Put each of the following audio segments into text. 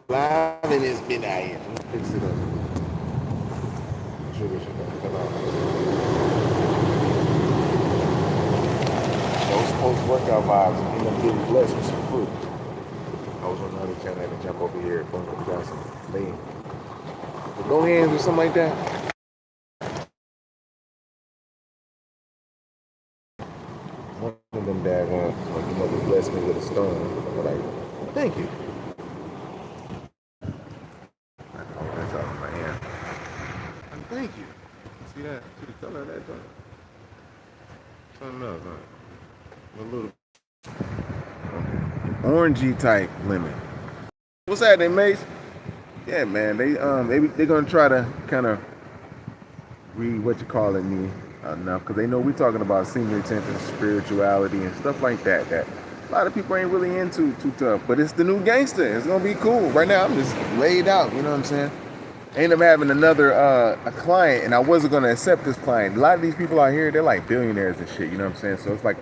live and it's midnight. Let's fix it up. Make sure this shit don't cut off. Those post-workout vibes end up getting blessed with some fruit. I was on the other channel, I had to jump over here. Boom, we got some lean. But go hands or something like that. One of them daggone, like, your mother blessed me with a stone. I'm like, thank you. Oh, that's out of my hand. Thank you. See that? See the color of that, though? Something else, huh? A little orangey type lemon. What's happening, Mace? Yeah, man. They're gonna try to kind of read what you call it me enough because they know we're talking about semen retention, spirituality, and stuff like that. That a lot of people ain't really into too tough. But it's the new gangster. It's gonna be cool. Right now, I'm just laid out. You know what I'm saying? I ended up having another a client, and I wasn't gonna accept this client. A lot of these people out here, they're like billionaires and shit. You know what I'm saying? So it's like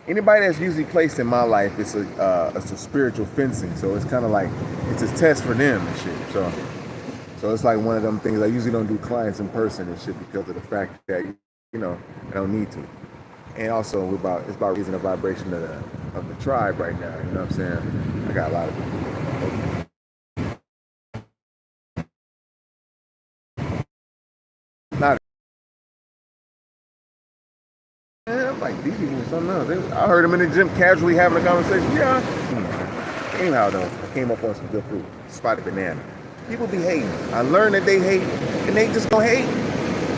anybody that's usually placed in my life, it's a spiritual fencing. So it's kind of like it's a test for them and shit. So it's like one of them things. I usually don't do clients in person and shit because of the fact that I don't need to. And also it's about raising the vibration of the tribe right now. You know what I'm saying? I got a lot of people. Not. Man, I'm like, these people are something else. I heard them in the gym casually having a conversation. Yeah. Anyhow, though, I came up on some good fruit. Spotted banana. People be hating. I learned that they hate, and they just gonna hate.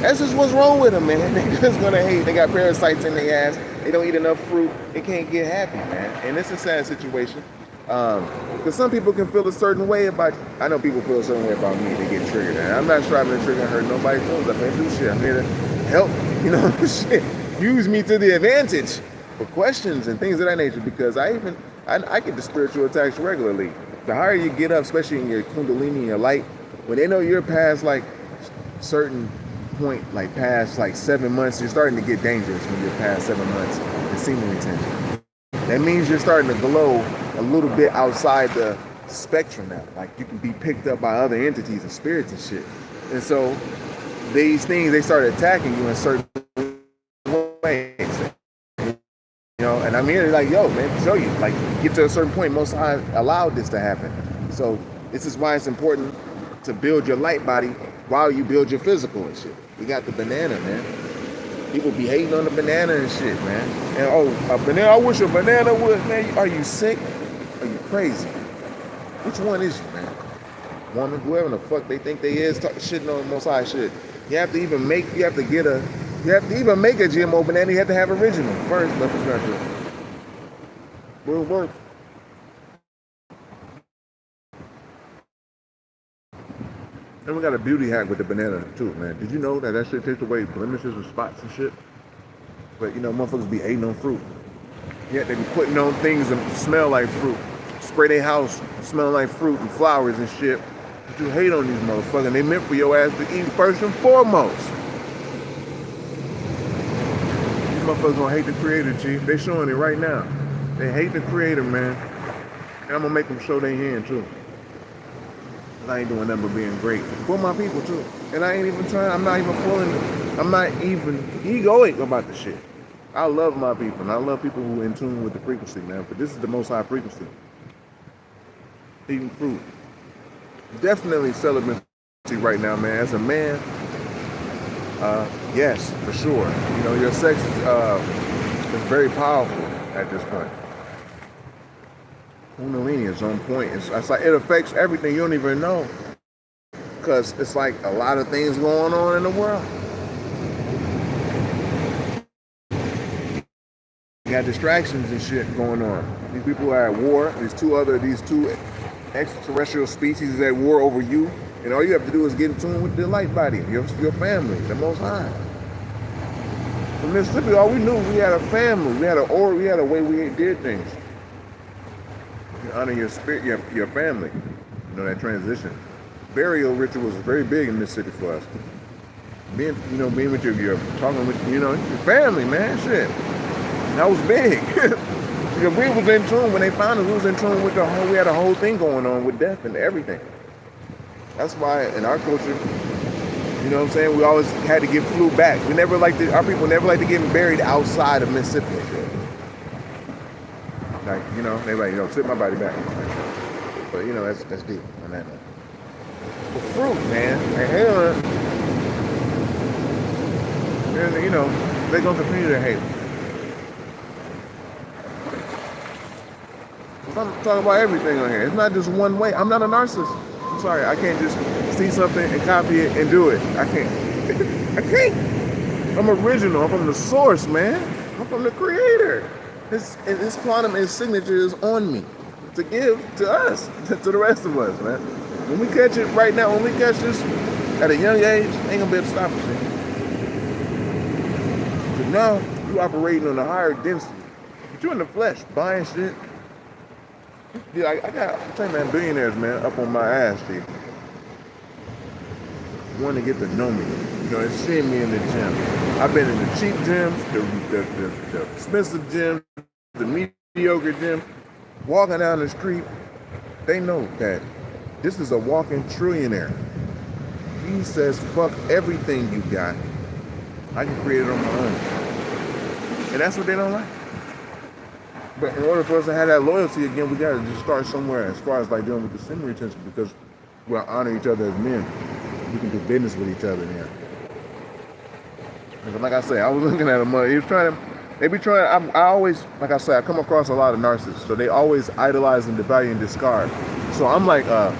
That's just what's wrong with them, man. They just gonna hate. They got parasites in their ass. They don't eat enough fruit. They can't get happy, man. And it's a sad situation. Because some people can feel a certain way about. I know people feel a certain way about me. They get triggered. And I'm not striving to trigger and hurt nobody's feelings. I'm here to do shit. I'm here to help. You know, shit. Use me to the advantage for questions and things of that nature. Because I get the spiritual attacks regularly. The higher you get up, especially in your kundalini and your light, when they know you're past like certain point, like past like 7 months, you're starting to get dangerous when you're past 7 months in semen retention. That means you're starting to glow a little bit outside the spectrum now. Like you can be picked up by other entities and spirits and shit. And so these things, they start attacking you in certain ways. You know, and I'm here like, yo, man, show you. Like, get to a certain point, Most High allowed this to happen. So this is why it's important to build your light body while you build your physical and shit. We got the banana, man. People be hating on the banana and shit, man. And a banana, I wish a banana would, man. Are you sick? Are you crazy? Which one is you, man? Woman, whoever the fuck they think they is, shitting on Most High shit. You have to even make a GMO banana. You have to have original first. But it's not true. Will work. And we got a beauty hack with the banana too, man. Did you know that shit takes away blemishes and spots and shit? But motherfuckers be hating on fruit. Yeah, they be putting on things that smell like fruit. Spray their house smelling like fruit and flowers and shit. But you hate on these motherfuckers. They meant for your ass to eat first and foremost. These motherfuckers gonna hate the creator, Chief. They showing it right now. They hate the creator, man. And I'm gonna make them show their hand too. I ain't doing nothing but being great for my people too. And I ain't even trying, I'm not even egoic about the shit. I love my people and I love people who are in tune with the frequency, man. But this is the most high frequency. Eating fruit. Definitely celibacy right now, man. As a man, yes, for sure. Your sex is very powerful at this point. Kundalini is on point. It's like it affects everything you don't even know. Because it's like a lot of things going on in the world. You got distractions and shit going on. These people are at war. These two extraterrestrial species are at war over you. And all you have to do is get in tune with the light body, your family, the Most High. In Mississippi, all we knew, we had a family. We had a way we did things. You honor your spirit, your family. That transition. Burial ritual was very big in Mississippi for us. Being with talking with, your family, man, shit. That was big. Because we was in tune, when they found us, we was in tune with we had a whole thing going on with death and everything. That's why in our culture, you know what I'm saying, we always had to get flew back. Our people never like to get buried outside of Mississippi and shit. Like, you know, they like, you know, tip my body back. But, you know, that's deep on that note. The fruit, man, they hate on it. And, you know, they're going to continue to hate. I'm talking about everything on here. It's not just one way. I'm not a narcissist. I'm sorry. I can't just see something and copy it and do it. I can't. I can't. I'm original. I'm from the source, man. I'm from the creator. His quantum, his signature is on me to give to us, to the rest of us, man. When we catch it right now, when we catch this at a young age, ain't gonna be able to stop us. Because now you operating on a higher density. But you're in the flesh, buying shit. Yeah, I got, I'm telling you, man, billionaires, man, up on my ass, dude. Want to get to know me. You know, they're seeing me in the gym. I've been in the cheap gyms, the expensive gyms, the mediocre gym. Walking down the street, they know that this is a walking trillionaire. He says, fuck everything you got. I can create it on my own. And that's what they don't like. But in order for us to have that loyalty again, we got to just start somewhere as far as like dealing with the sin retention, because we'll honor each other as men. We can do business with each other there. And like I say, I was looking at him, he was trying to, they be trying, I always, like I say, I come across a lot of narcissists, so they always idolize and devalue and discard. So I'm like a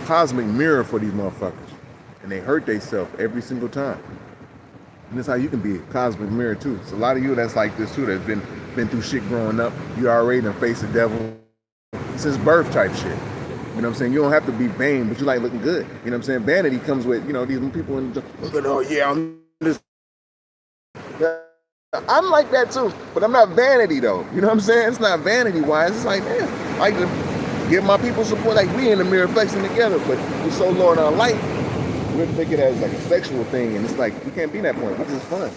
cosmic mirror for these motherfuckers. And they hurt themselves every single time. And that's how you can be a cosmic mirror too. It's a lot of you that's like this too, that's been through shit growing up. You already done faced the devil since birth type shit. You know what I'm saying? You don't have to be vain, but you like looking good. You know what I'm saying? Vanity comes with, you know, these people in the, look at, oh yeah, I'm this. I'm like that too, but I'm not vanity though. You know what I'm saying? It's not vanity wise. It's like, man, I like to give my people support, like we in the mirror flexing together, but we're so low in our light, we take it as like a sexual thing, and it's like, we can't be that point, which is fun.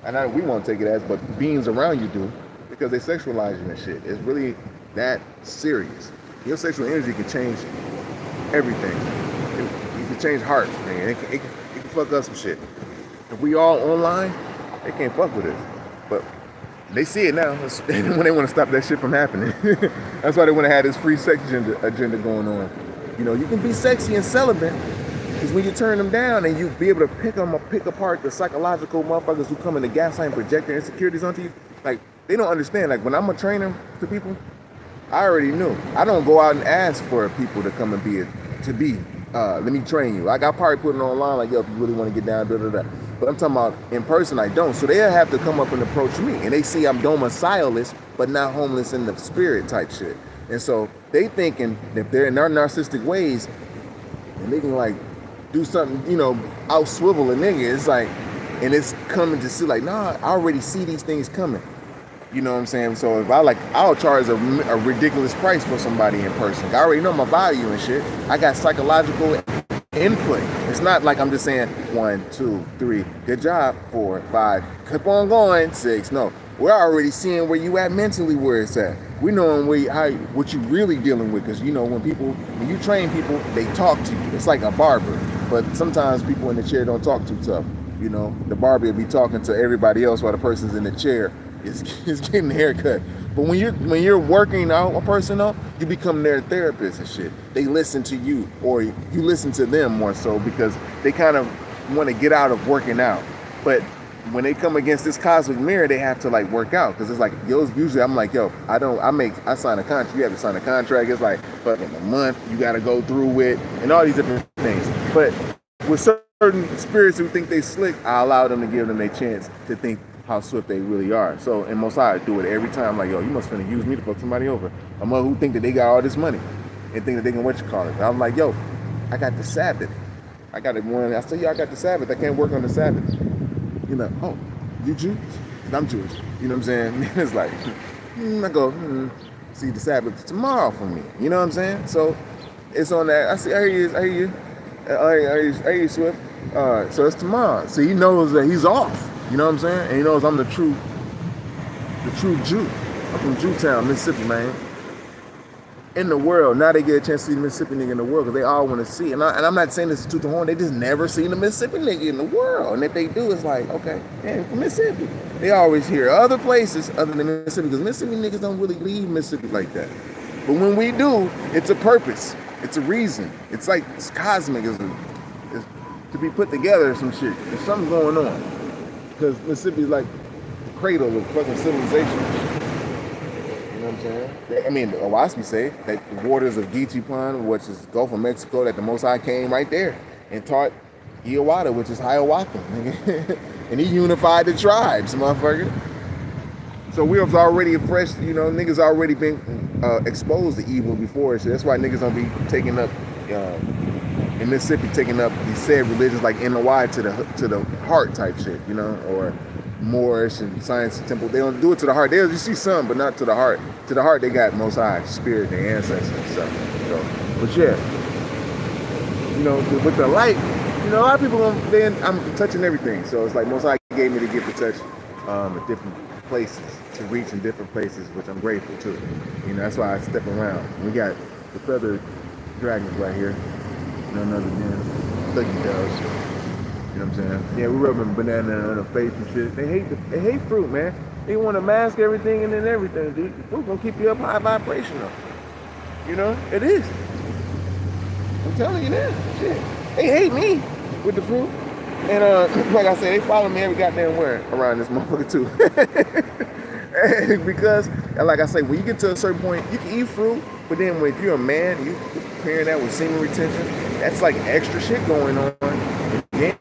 And we want to take it as, but beings around you do, because they sexualize you and shit. It's really that serious. Your sexual energy can change everything. It can change hearts, man. It can fuck up some shit. If we all online, they can't fuck with us. But they see it now when they want to stop that shit from happening. That's why they want to have this free sex agenda going on. You know, you can be sexy and celibate, because when you turn them down and you be able to pick apart the psychological motherfuckers who come in the gaslight and project their insecurities onto you, like, they don't understand. Like, when I'm a trainer to people, I already knew. I don't go out and ask for people to come and let me train you. Like, I probably put it online, like, yo, if you really want to get down, da da da. But I'm talking about in person, I don't. So they'll have to come up and approach me. And they see I'm domicileless, but not homeless in the spirit type shit. And so they thinking if they're in their narcissistic ways, and they can like do something, you know, out swivel a nigga. It's like, and it's coming to see like, nah, I already see these things coming. You know what I'm saying? So if I'll charge a ridiculous price for somebody in person. I already know my value and shit. I got psychological input. It's not like I'm just saying 1, 2, 3, good job, 4, 5, keep on going, 6. No, we're already seeing where you at mentally, where it's at. We know what you really dealing with, because you know when you train people, they talk to you. It's like a barber, but sometimes people in the chair don't talk too tough. You know, the barber will be talking to everybody else while the person's in the chair is getting a haircut. But when you're working out a person up, you become their therapist and shit. They listen to you, or you listen to them more so, because they kind of want to get out of working out. But when they come against this cosmic mirror, they have to like work out, because it's like, usually I'm like, yo, I sign a contract. You have to sign a contract. It's like fucking a month you got to go through with, and all these different things. But with certain spirits who think they slick, I allow them to give them a chance to think how swift they really are. So in Most High, I do it every time. I'm like, yo, you must finna use me to fuck somebody over. A mother who think that they got all this money and think that they can And I'm like, yo, I got the Sabbath. I got it one. I say, yeah, I got the Sabbath. I can't work on the Sabbath. You're like, oh, you Jewish? I'm Jewish. You know what I'm saying? It's like, I go, see the Sabbath tomorrow for me. You know what I'm saying? So it's on that. I hear you. I hear you, Swift. So it's tomorrow. So he knows that he's off. You know what I'm saying? And he knows I'm the true Jew. I'm from Jewtown, Mississippi, man. In the world, now they get a chance to see the Mississippi nigga in the world because they all want to see. And I'm not saying this to toot the horn. They just never seen the Mississippi nigga in the world. And if they do, it's like, okay, yeah, from Mississippi. They always hear other places other than Mississippi because Mississippi niggas don't really leave Mississippi like that. But when we do, it's a purpose. It's a reason. It's like it's cosmic. It's to be put together or some shit. There's something going on. Because Mississippi's like the cradle of fucking civilization. You know what I'm saying? I mean, the Owaspi say that the waters of Geechee Pond, which is Gulf of Mexico, that the Most High came right there and taught Hiawatha, which is Hiawatha. And he unified the tribes, motherfucker. So we was already fresh, you know, niggas already been exposed to evil before. So that's why niggas don't be taking up, in Mississippi, taking up these said religions like NOI to the heart type shit, you know, or Moorish and Science Temple. They don't do it to the heart. They'll just see some, but not to the heart. To the heart, they got Most High Spirit, their ancestors and stuff. So, but yeah, you know, with the light, you know, a lot of people, I'm touching everything. So it's like Most High gave me the gift to touch at different places, to reach in different places, which I'm grateful to. You know, that's why I step around. We got the feathered dragons right here. None other than Thuggy Doves. You know what I'm saying? Yeah, we rubbing banana on the face and shit. They hate fruit, man. They want to mask everything and then everything, dude. The fruit gonna keep you up high vibrational. You know, it is. I'm telling you that. Shit. They hate me with the fruit. And like I said, they follow me every goddamn where around this motherfucker too. Because, like I say, when you get to a certain point, you can eat fruit, but then if you're a man, you pairing that with semen retention, that's like extra shit going on. And then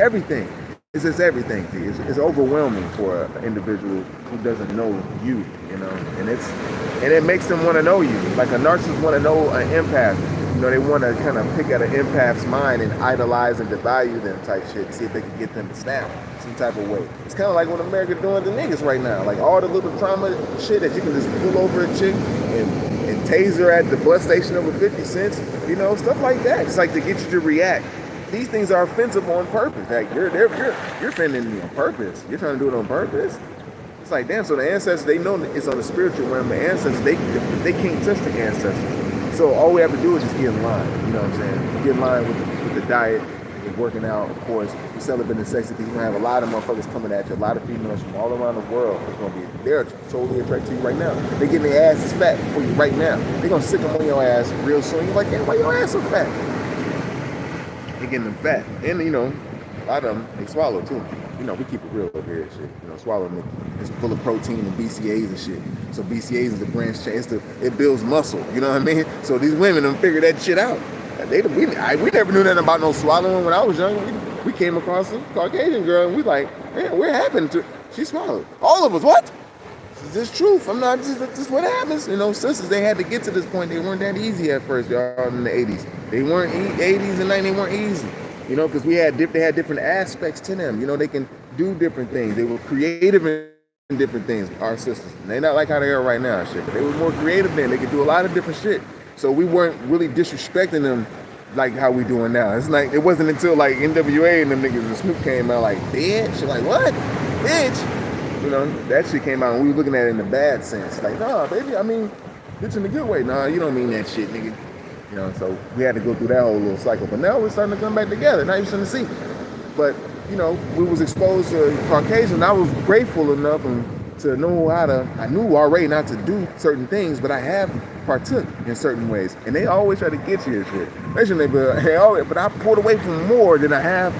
everything. It's just everything. It's overwhelming for an individual who doesn't know you, you know, and it makes them want to know you. Like a narcissist want to know an empath. You know, they want to kind of pick at an empath's mind and idolize and devalue them type shit, see if they can get them to snap some type of way. It's kind of like what America doing to niggas right now. Like all the little trauma shit that you can just pull over a chick and taser at the bus station over 50 cents, you know, stuff like that. It's like to get you to react. These things are offensive on purpose. Like you're offending me on purpose. You're trying to do it on purpose. It's like, damn, so the ancestors, they know it's on the spiritual realm. The ancestors, they can't touch the ancestors. So all we have to do is just get in line. You know what I'm saying? Get in line with the diet, with working out, of course. We celebrate the sex because you're going to have a lot of motherfuckers coming at you, a lot of females from all around the world. They're totally attracted to you right now. They're getting their asses fat for you right now. They're going to sick them on your ass real soon. You're like, damn, why your ass so fat? They're getting them fat. And, you know, a lot of them, they swallow too. You know, we keep it real over here and shit. You know, swallowing it's full of protein and BCAAs and shit. So BCAAs is the branch chain. It builds muscle. You know what I mean? So these women done figure that shit out. We never knew nothing about no swallowing when I was young. We came across a Caucasian girl and we like, man, what happened to her? She swallowed. All of us, what? This is truth. I'm not, this is what happens. You know, sisters, they had to get to this point. They weren't that easy at first, y'all, in the 80s. They weren't, 80s and 90s, they weren't easy. You know, because they had different aspects to them. You know, they can do different things. They were creative in different things, our sisters. And they're not like how they are right now, shit. But they were more creative then. They could do a lot of different shit. So we weren't really disrespecting them like how we doing now. It's like, it wasn't until like NWA and them niggas and Snoop came out like, bitch. Like, what? Bitch. You know, that shit came out and we were looking at it in the bad sense. Like, nah, baby, I mean, bitch in the good way. Nah, you don't mean that shit, nigga. You know, so we had to go through that whole little cycle. But now we're starting to come back together. Now you're starting to see. But, you know, we was exposed to Caucasian. I was grateful enough to know I knew already not to do certain things, but I have partook in certain ways. And they always try to get you and shit. But I pulled away from more than I have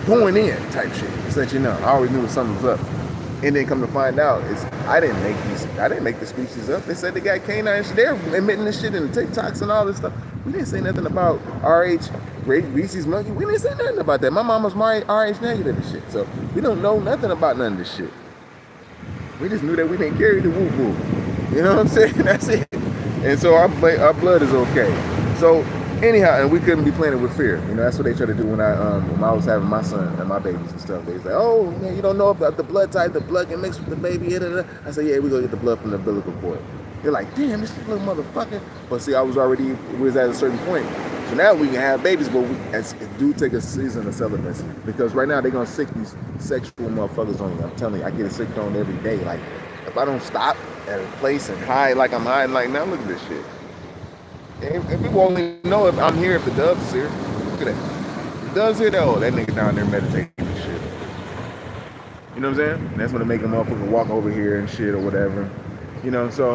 going in type shit. Just let you know. I always knew something was up. And then come to find out, I didn't make the species up. They said they got canines. They're emitting this shit in the TikToks and all this stuff. We didn't say nothing about RH, Reese's Monkey. We didn't say nothing about that. My mom was RH negative and shit. So we don't know nothing about none of this shit. We just knew that we didn't carry the woo-woo. You know what I'm saying? That's it. And so our blood is okay. So anyhow, and we couldn't be planted with fear. You know, that's what they try to do when I was having my son and my babies and stuff. They was like, oh, man, you don't know about the blood type, the blood can mix with the baby. I said, yeah, we go get the blood from the umbilical cord. They're like, damn, this little motherfucker. But see, we was at a certain point. So now we can have babies, but it do take a season of celibacy. Because right now they're going to sick these sexual motherfuckers on you. I'm telling you, I get a sick on every day. Like, if I don't stop at a place and hide like I'm hiding like now, look at this shit. And people only know if I'm here if the doves is here. Look at that. The doves here, though, that nigga down there meditating and shit. You know what I'm saying? And that's when they make a motherfucker walk over here and shit or whatever. You know, so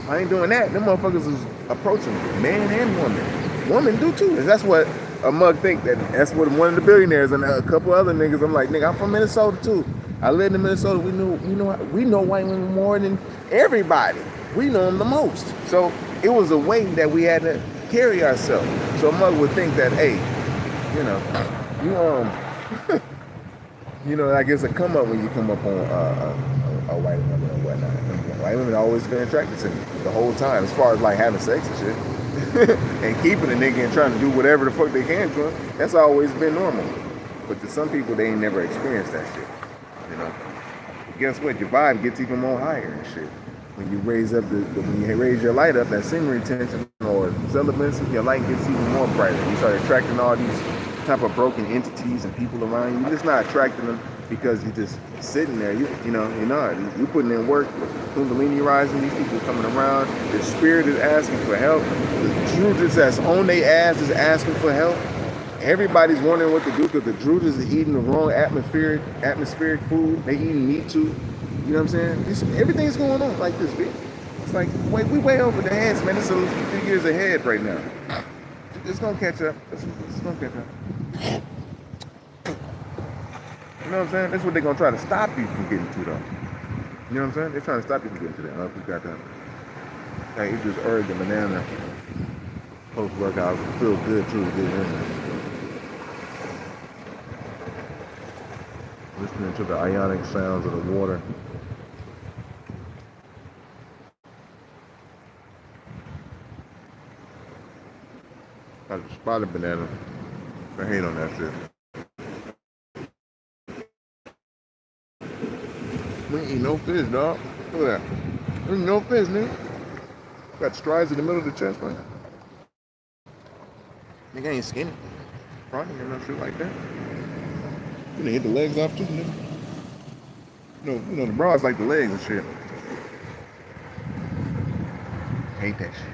I ain't doing that. Them motherfuckers is approaching man and woman. Women do too. And that's what a mug think. That's what one of the billionaires and a couple other niggas. I'm like, nigga, I'm from Minnesota too. I lived in Minnesota. We know white women more than everybody. We know them the most. So it was a way that we had to carry ourselves. So a mug would think that, hey, you know, you know, I guess a come up when you come up on a white woman or whatnot. White women always been attracted to me the whole time, as far as like having sex and shit, and keeping a nigga and trying to do whatever the fuck they can to him. That's always been normal. But to some people, they ain't never experienced that shit. You know. But guess what? Your vibe gets even more higher and shit. When you raise up when you raise your light up, that scenery tension or celibacy, your light gets even more brighter. You start attracting all these type of broken entities and people around you. You're just not attracting them because you're just sitting there. You know, you're not. You're putting in work. Kundalini rising. These people coming around. The spirit is asking for help. The Druids that's on their ass is asking for help. Everybody's wondering what to do because the Druids is eating the wrong atmospheric food. They eating meat too. You know what I'm saying? Everything's going on like this, bitch. It's like, we way over the heads, man. It's a few years ahead right now. It's gonna catch up. It's gonna catch up. You know what I'm saying? That's what they're gonna try to stop you from getting to, though. You know what I'm saying? They're trying to stop you from getting to that. I hope you got that. Hey, you just urged the banana post-workout. Feel good, truly good. Listening to the ionic sounds of the water. I just spotted banana. I hate on that shit. We ain't eat no fish, dog. Look at that. We ain't no fish, nigga. Got strides in the middle of the chest, man. Nigga ain't skinny. Front and no shit like that. You done hit the legs off too, nigga. You know the bras like the legs and shit. Hate that shit.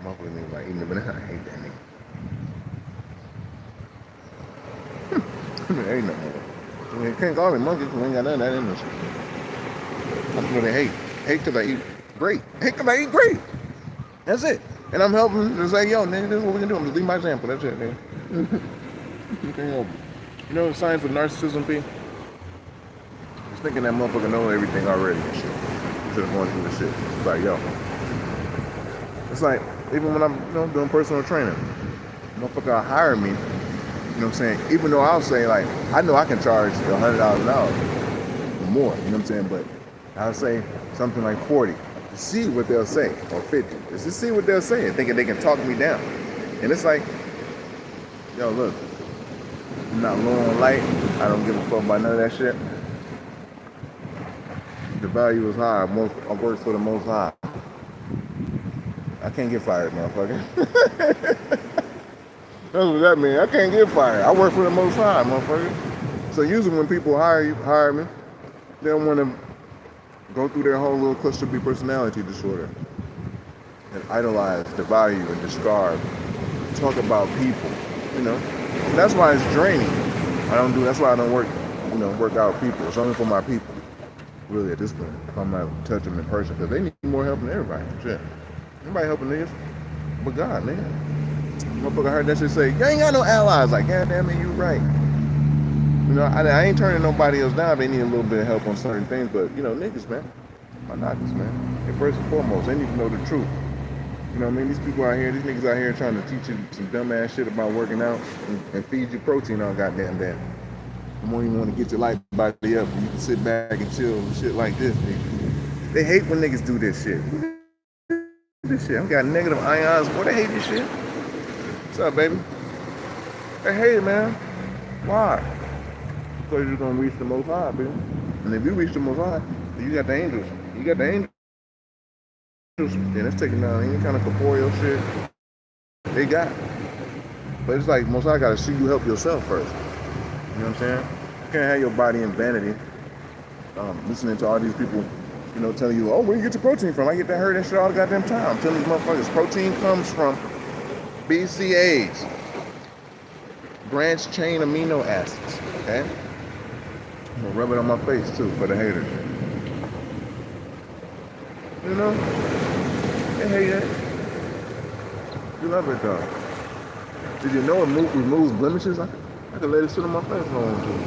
Motherfucker nigga like eating the banana. I hate that nigga. Ain't nothing more. I mean, you can't call me monkey because we ain't got none of that in this shit. That's what they hate. Hate because I eat great. Hate because I eat great. That's it. And I'm helping to say, yo, nigga, this is what we can do. I'm just leaving my example. That's it, nigga. You can't help it. You know the signs of narcissism, P? Just thinking that motherfucker knows everything already and shit. Instead of going through the shit. It's like, yo. It's like, even when I'm doing personal training, motherfucker will hire me. You know what I'm saying? Even though I'll say, like, I know I can charge $100 an hour or more, you know what I'm saying? But I'll say something like 40 to see what they'll say, or 50, just to see what they'll say, thinking they can talk me down. And it's like, yo, look, I'm not low on light. I don't give a fuck about none of that shit. The value is high. I work for the most high. I can't get fired, motherfucker. That's what that means. I can't get fired. I work for the most high, motherfucker. So usually when people hire me, they don't want to go through their whole little cluster B personality disorder and idolize, devalue, and discard, talk about people, you know. So that's why it's draining. That's why I don't work out people. It's only for my people. Really, at this point, if I'm not touching them in person, because they need more help than everybody. Shit. Nobody helping niggas but God, nigga. Motherfucker heard that shit say, you ain't got no allies. Like, God damn it, you right. You know, I ain't turning nobody else down. They need a little bit of help on certain things, but, you know, niggas, man. My knockers, man. And first and foremost, they need to know the truth. You know what I mean? These people out here, these niggas out here trying to teach you some dumbass shit about working out and feed you protein all goddamn day. The more you want to get your life body up, you can sit back and chill and shit like this, nigga. They hate when niggas do this shit. This shit. I got negative ions. Boy, they hate this shit. What's up, baby? They hate it, man. Why? Because you're gonna reach the most high, baby. And if you reach the most high, you got the angels. You got the angels. And that's taking down any kind of corporeal shit they got. But it's like most high gotta see you help yourself first. You know what I'm saying? You can't have your body in vanity listening to all these people, you know, telling you, oh, where you get your protein from? I get that, heard that shit all the goddamn time. I'm telling these motherfuckers, protein comes from BCAAs, branched chain amino acids, okay? I'm gonna rub it on my face too for the haters. You know, they hate it. You love it though. Did you know it removes blemishes? I could let it sit on my face for long too.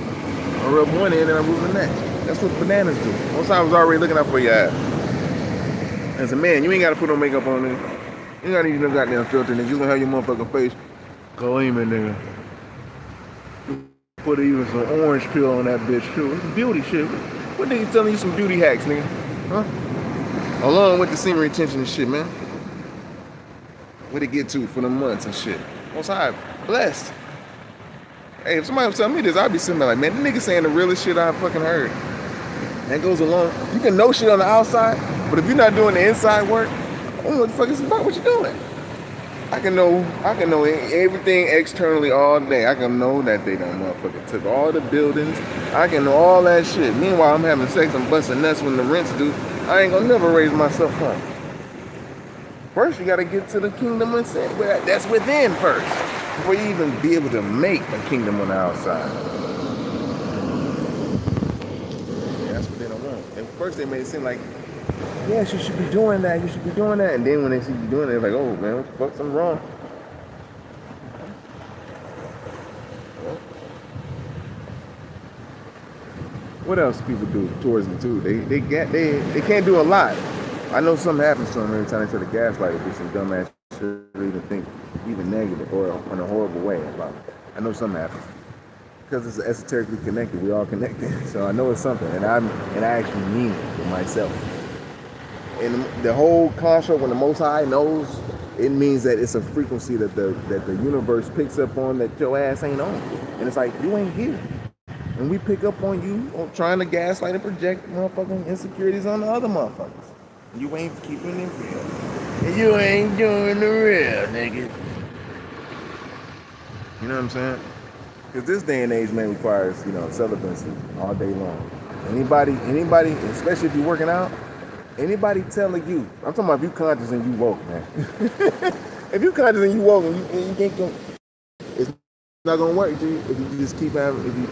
I rub one end and I rub the next. That's what bananas do. Most I was already looking out for your ass. As a man, you ain't gotta put no makeup on it. You ain't gotta use no goddamn filter, nigga. You gonna have your motherfucking face gleaming, nigga. Put even some orange peel on that bitch too. It's beauty shit. What niggas telling you some beauty hacks, nigga? Huh? Along with the semen retention and shit, man. Where'd it get to for the months and shit? Most high, blessed. Hey, if somebody was telling me this, I'd be sitting there like, man, the nigga saying the realest shit I fucking heard. That goes along. You can know shit on the outside, but if you're not doing the inside work, I don't know what the fuck it's about. What you doing? I can know everything externally all day. I can know that they done motherfucking took all the buildings. I can know all that shit. Meanwhile, I'm having sex, I'm busting nuts when the rents due. I ain't gonna never raise myself up. First, you gotta get to the kingdom and sin. That's within first, before you even be able to make a kingdom on the outside. Yeah, that's what they don't want. At first, they made it seem like, yes, you should be doing that, you should be doing that. And then when they see you doing it, they're like, oh man, what the fuck, something wrong. What else people do towards me too? They can't do a lot. I know something happens to them every time they try to gaslight or do some dumbass shit or even think even negative or in a horrible way about it. I know something happens. Because it's esoterically connected, we all connected. So I know it's something, and I actually mean it for myself. And the whole construct, when the Most High knows, it means that it's a frequency that the universe picks up on that your ass ain't on. And it's like, you ain't here. And we pick up on you on trying to gaslight and project motherfucking insecurities on the other motherfuckers. You ain't keeping it real. And you ain't doing the real, nigga. You know what I'm saying? Because this day and age, man, requires, you know, celibacy all day long. Anybody, especially if you're working out, anybody telling you, I'm talking about if you conscious and you woke, man. If you conscious and you woke and you can't go, it's not gonna work, dude. If you just keep having, if you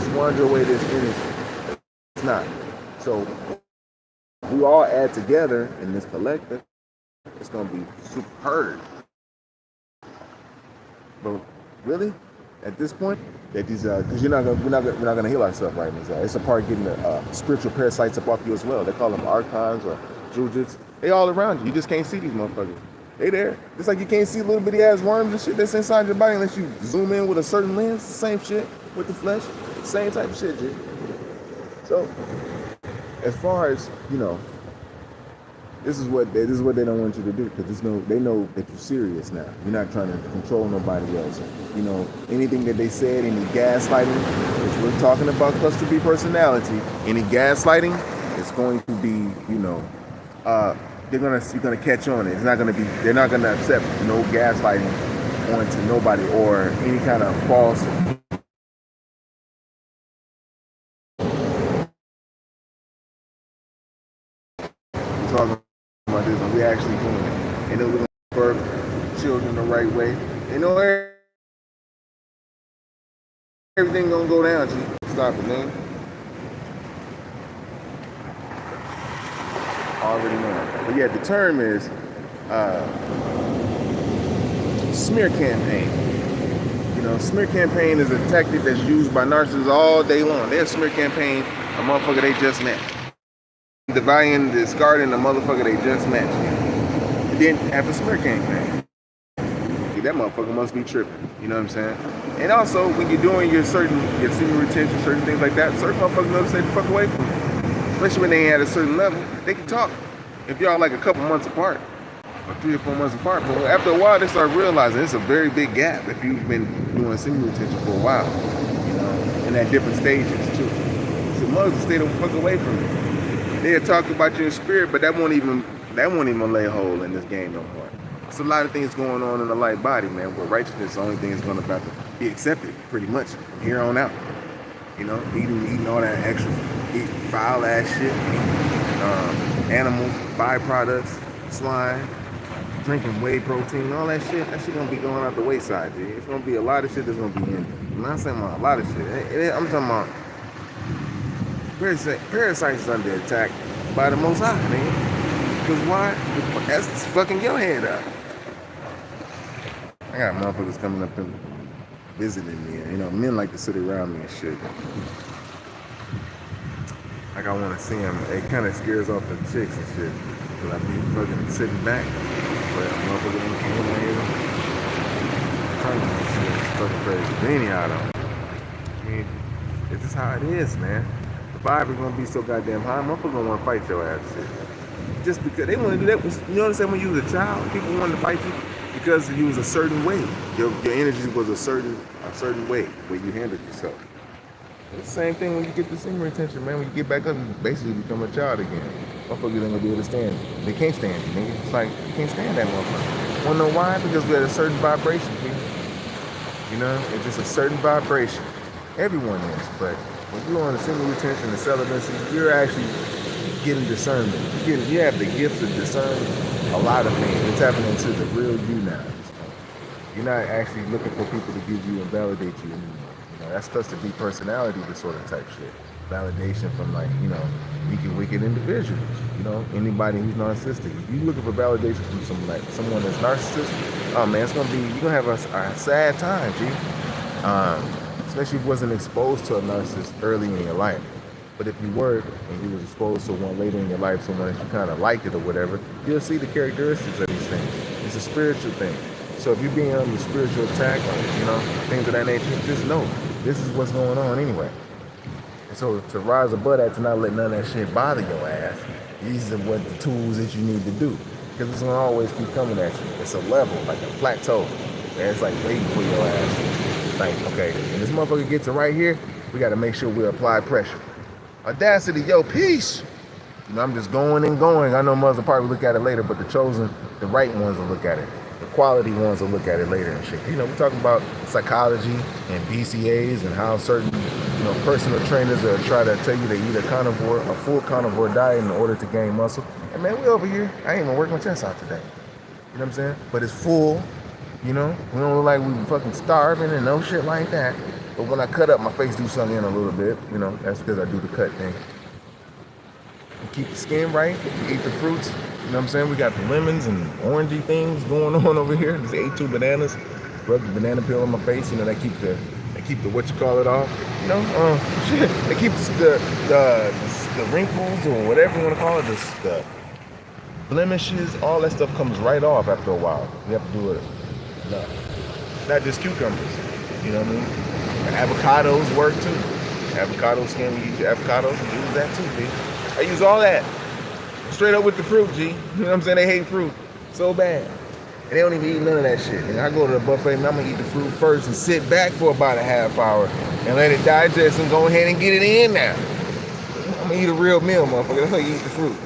squander away this energy, it's not. So we all add together in this collective, it's gonna be superb. But really, at this point, that these because we're not gonna heal ourselves right now. It's a part of getting the spiritual parasites up off you as well. They call them archons or jujits. They all around you. You just can't see these motherfuckers. They there. Just like you can't see little bitty ass worms and shit that's inside your body unless you zoom in with a certain lens. Same shit with the flesh. Same type of shit, dude. So, as far as, you know, this is what they don't want you to do, because they know that you're serious now. You're not trying to control nobody else. You know, anything that they said, any gaslighting, which we're talking about cluster B personality, any gaslighting, it's going to be, you know, you're gonna catch on it. They're not gonna accept no gaslighting onto nobody or any kind of false. Talking about this, and we actually doing it. And then we're gonna birth children the right way. You know, everything gonna go down. G. Stop it, man. Already know. But yeah, the term is smear campaign. You know, smear campaign is a tactic that's used by narcissists all day long. They're smear campaign a motherfucker they just met. Dividing, discarding the motherfucker they just met. And then have a smear campaign. That motherfucker must be tripping. You know what I'm saying? And also, when you're doing your semen retention, certain things like that, certain motherfuckers know to stay the fuck away from you. Especially when they ain't at a certain level, they can talk. If y'all like a couple months apart, or 3 or 4 months apart, but after a while, they start realizing it's a very big gap if you've been doing semen retention for a while. You know, and at different stages too. So mothers will stay the fuck away from you. They'll talk about you in spirit, but that won't even lay a hole in this game no more. There's a lot of things going on in the light body, man, where righteousness is the only thing that's going to be accepted, pretty much, from here on out. You know, eating all that extra, foul ass shit, animals, byproducts, slime, drinking whey protein, all that shit. That shit gonna be going out the wayside, dude. It's gonna be a lot of shit that's gonna be in there. I'm not saying about a lot of shit. I'm talking about parasites is under attack by the Most High, man. Because why? That's fucking your head up. I got motherfuckers coming up and visiting me. You know, men like to sit around me and shit. Like I want to see them. It kind of scares off the chicks and shit. Cause I be fucking sitting back. But motherfuckers don't come in here. It's fucking crazy. But anyhow, though, I mean, it's just how it is, man. The vibe is gonna be so goddamn high. Motherfuckers gonna want to fight your ass, shit. Just because they want to do that. You know what I'm saying? When you was a child, people wanted to fight you because you was a certain way. Your energy was a certain way where you handled yourself. It's the same thing when you get the senior attention, man. When you get back up, you basically become a child again. Motherfuckers ain't gonna be able to stand you. They can't stand you, nigga. It's like, you can't stand that motherfucker. Wanna know why? Because we had a certain vibration, people. You know? It's just a certain vibration. Everyone is, but when you're on the senior retention and celibacy, you're actually getting discernment. You have the gifts of discerning a lot of things. You're tapping into the real you now. You're not actually looking for people to give you and validate you anymore. You know, that's supposed to be personality disorder type shit. Validation from, like, you know, weak and wicked individuals. You know, anybody who's narcissistic. If you're looking for validation from someone that's narcissistic, oh man, you're gonna have a sad time, G. Especially if you wasn't exposed to a narcissist early in your life. But if you were, and you was exposed to one later in your life, someone that you kind of liked it or whatever, you'll see the characteristics of these things. It's a spiritual thing. So if you're being under spiritual attack, or, you know, things of that nature, just know this is what's going on anyway. And so to rise above that, to not let none of that shit bother your ass, these are what the tools that you need to do. Because it's gonna always keep coming at you. It's a level, like a plateau. And it's like waiting for your ass. Like, okay, when this motherfucker gets to right here, we gotta make sure we apply pressure. Audacity, yo, peace. You know, I'm just going and going. I know mothers will probably look at it later, but the chosen, the right ones will look at it. The quality ones will look at it later and shit. You know, we're talking about psychology and BCAAs and how certain, you know, personal trainers are trying to tell you to eat a full carnivore diet in order to gain muscle. And man, we over here, I ain't even working my chest out today. You know what I'm saying? But it's full, you know? We don't look like we fucking starving and no shit like that. But when I cut up, my face do something in a little bit. You know, that's because I do the cut thing. You keep the skin right, you eat the fruits. You know what I'm saying? We got the lemons and orangey things going on over here. Just ate 2 bananas, rubbed the banana peel on my face. You know, they keep the what you call it off. You know, shit. They keep the wrinkles or whatever you want to call it, the blemishes, all that stuff comes right off after a while. You have to do it. No, not just cucumbers. You know what I mean? Avocados work too. Avocado skin, we use avocados, we use that too, G. I use all that. Straight up with the fruit, G. You know what I'm saying? They hate fruit so bad. And they don't even eat none of that shit. And I go to the buffet and I'm gonna eat the fruit first and sit back for about a half hour and let it digest and go ahead and get it in now. I'm gonna eat a real meal, motherfucker. That's how you eat the fruit.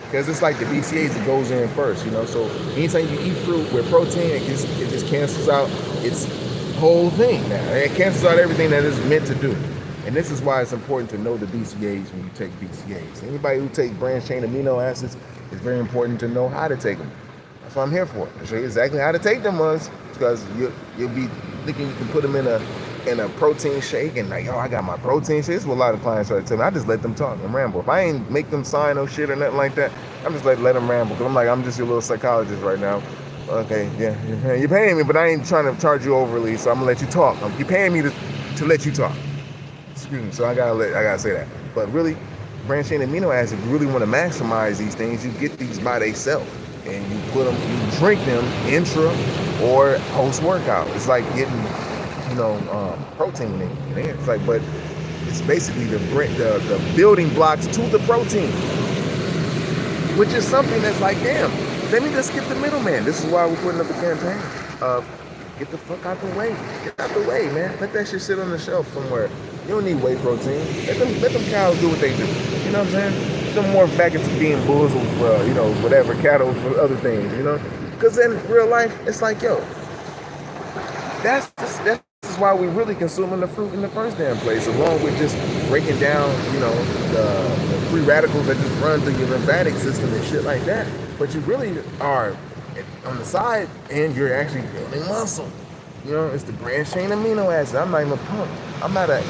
Because it's like the BCAAs that goes in first, you know? So anytime you eat fruit with protein, it just cancels out its whole thing now. It cancels out everything that it's meant to do. And this is why it's important to know the BCAAs when you take BCAAs. Anybody who takes branched chain amino acids, it's very important to know how to take them. That's what I'm here for. To show you exactly how to take them ones, because you'll be thinking you can put them in a protein shake and like, oh, I got my protein shake. This is what a lot of clients try to tell me. I just let them talk and ramble. If I ain't make them sign no shit or nothing like that, I'm just let them ramble. Because I'm just your little psychologist right now. Okay, yeah, you're paying me, but I ain't trying to charge you overly, so I'm gonna let you talk. You're paying me to let you talk. Excuse me, so I gotta say that. But really, branched chain amino acids, if you really want to maximize these things, you get these by themselves, and you drink them intra or post workout. It's like getting, protein in there. It's like, but it's basically the building blocks to the protein, which is something that's like, damn. Let me just skip the middleman. This is why we're putting up a campaign of get the fuck out the way. Get out the way, man. Let that shit sit on the shelf somewhere. You don't need whey protein. Let them cows do what they do. You know what I'm saying? Let them morph back into being bulls or, whatever, cattle for other things, you know? Because in real life, it's like, yo, this is why we really consuming the fruit in the first damn place, along with just breaking down, you know, the free radicals that just run through your lymphatic system and shit like that. But you really are on the side, and you're actually building muscle. You know, it's the branched chain amino acids. I'm not even pumped. I'm not on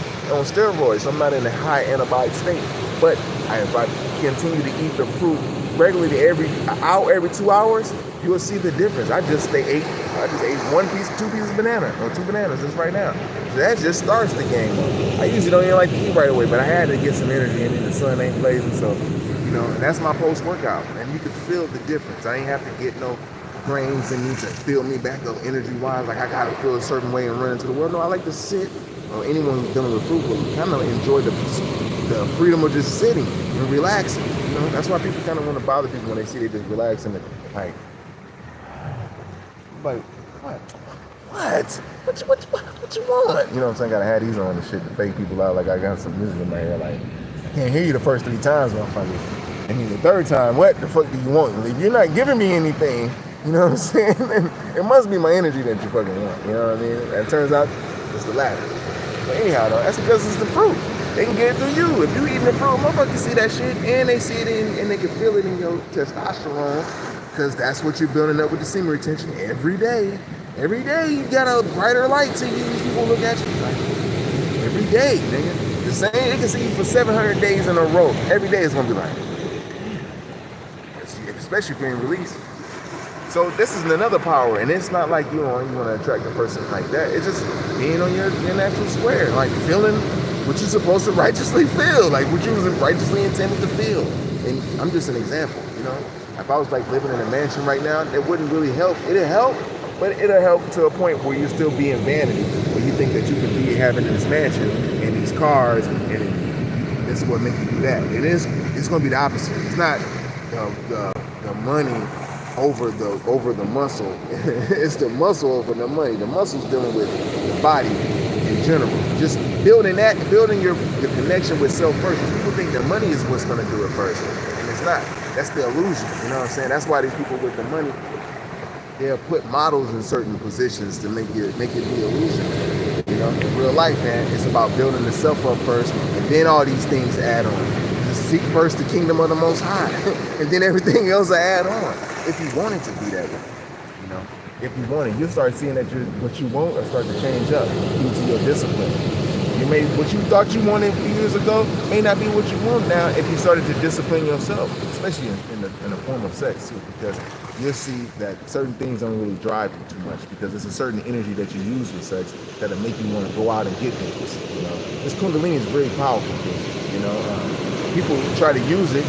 steroids, so I'm not in a high antibiotic state. But if I continue to eat the fruit regularly every 2 hours, you will see the difference. I just ate 2 pieces of banana, or 2 bananas just right now. So that just starts the game up. I usually don't even like to eat right away, but I had to get some energy in, and the sun ain't blazing, so, you know, and that's my post-workout. And you can feel the difference. I ain't have to get no grains in me to fill me back up energy-wise, like I gotta feel a certain way and run into the world. No, I like to sit, or anyone who's dealing with fruit will kind of enjoy the freedom of just sitting and relaxing. You know, that's why people kind of want to bother people when they see they just relaxing and like what you want? You know what I'm saying? Gotta have these on and shit to fake people out like I got some music in my ear. Like, I can't hear you the first 3 times, motherfucker. And then the 3rd time, what the fuck do you want? If you're not giving me anything, you know what I'm saying? It must be my energy that you fucking want. You know what I mean? And it turns out it's the latter. But anyhow, though, that's because it's the fruit. They can get it through you. If you eating the fruit, motherfuckers see that shit, and they see it and they can feel it in your testosterone, because that's what you're building up with the semen retention every day. Every day you got a brighter light to you. People look at you like every day, nigga. The same, they can see you for 700 days in a row. Every day it's gonna be like, especially if you're in release. So this is another power, and it's not like you want to attract a person like that. It's just being on your natural square, like feeling what you're supposed to righteously feel, like what you was righteously intended to feel. And I'm just an example, you know. If I was like living in a mansion right now, it wouldn't really help. It'll help, but it'll help to a point where you'll still be in vanity, where you think that you could be having this mansion and these cars, and this is what makes you do that. It's going to be the opposite. It's not the money over the muscle. It's the muscle over the money. The muscle's dealing with the body in general. Just building your connection with self first. People think the money is what's going to do it first, and it's not. That's the illusion. You know what I'm saying? That's why these people with the money, they'll put models in certain positions to make it be illusion. You know, in real life, man, it's about building the self up first, and then all these things add on. Just seek first the kingdom of the Most High, and then everything else will add on. If you want it to be that way, you know, if you want it, you'll start seeing that what you want will start to change up due to your discipline. What you thought you wanted a few years ago may not be what you want now if you started to discipline yourself, especially in the form of sex too, because you'll see that certain things don't really drive you too much, because it's a certain energy that you use with sex that'll make you want to go out and get things. You know, this Kundalini is very powerful. You know, people try to use it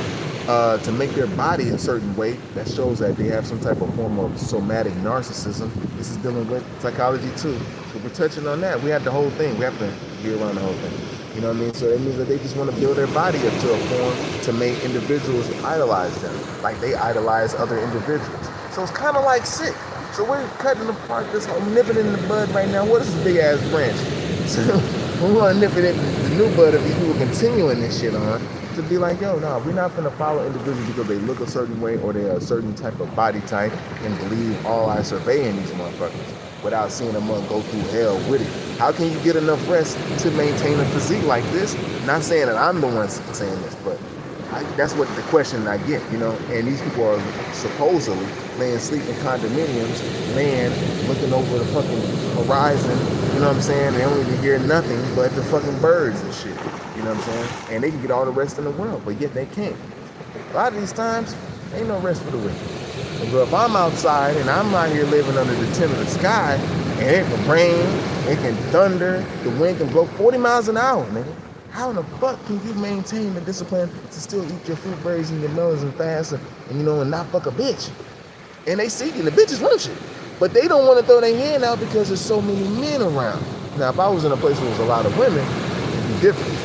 to make their body a certain way. That shows that they have some type of form of somatic narcissism. This is dealing with psychology too. So we're touching on that. We have the whole thing. We have to be around the whole thing. You know what I mean? So it means that they just want to build their body up to a form to make individuals idolize them, like they idolize other individuals. So it's kind of like sick. So we're cutting apart this whole, nipping it in the bud right now. What is this big ass branch? So we want to nip it in the new bud of these people continuing this shit on. To be like, yo, nah, we're not gonna follow individuals because they look a certain way or they're a certain type of body type and believe all I surveying these motherfuckers without seeing them go through hell with it. How can you get enough rest to maintain a physique like this? Not saying that I'm the one saying this, but that's what the question I get, you know. And these people are supposedly laying sleep in condominiums, looking over the fucking horizon, you know what I'm saying? They don't even hear nothing but the fucking birds and shit. You know what I'm saying? And they can get all the rest in the world, but yet they can't. A lot of these times, ain't no rest for the wicked. But if I'm outside and I'm out here living under the tent of the sky, and it can rain, it can thunder, the wind can blow 40 miles an hour, nigga. How in the fuck can you maintain the discipline to still eat your fruit berries and your melons and fast and you know, and not fuck a bitch? And they see you, the bitches want you. But they don't want to throw their hand out because there's so many men around. Now, if I was in a place where there's a lot of women, it'd be different.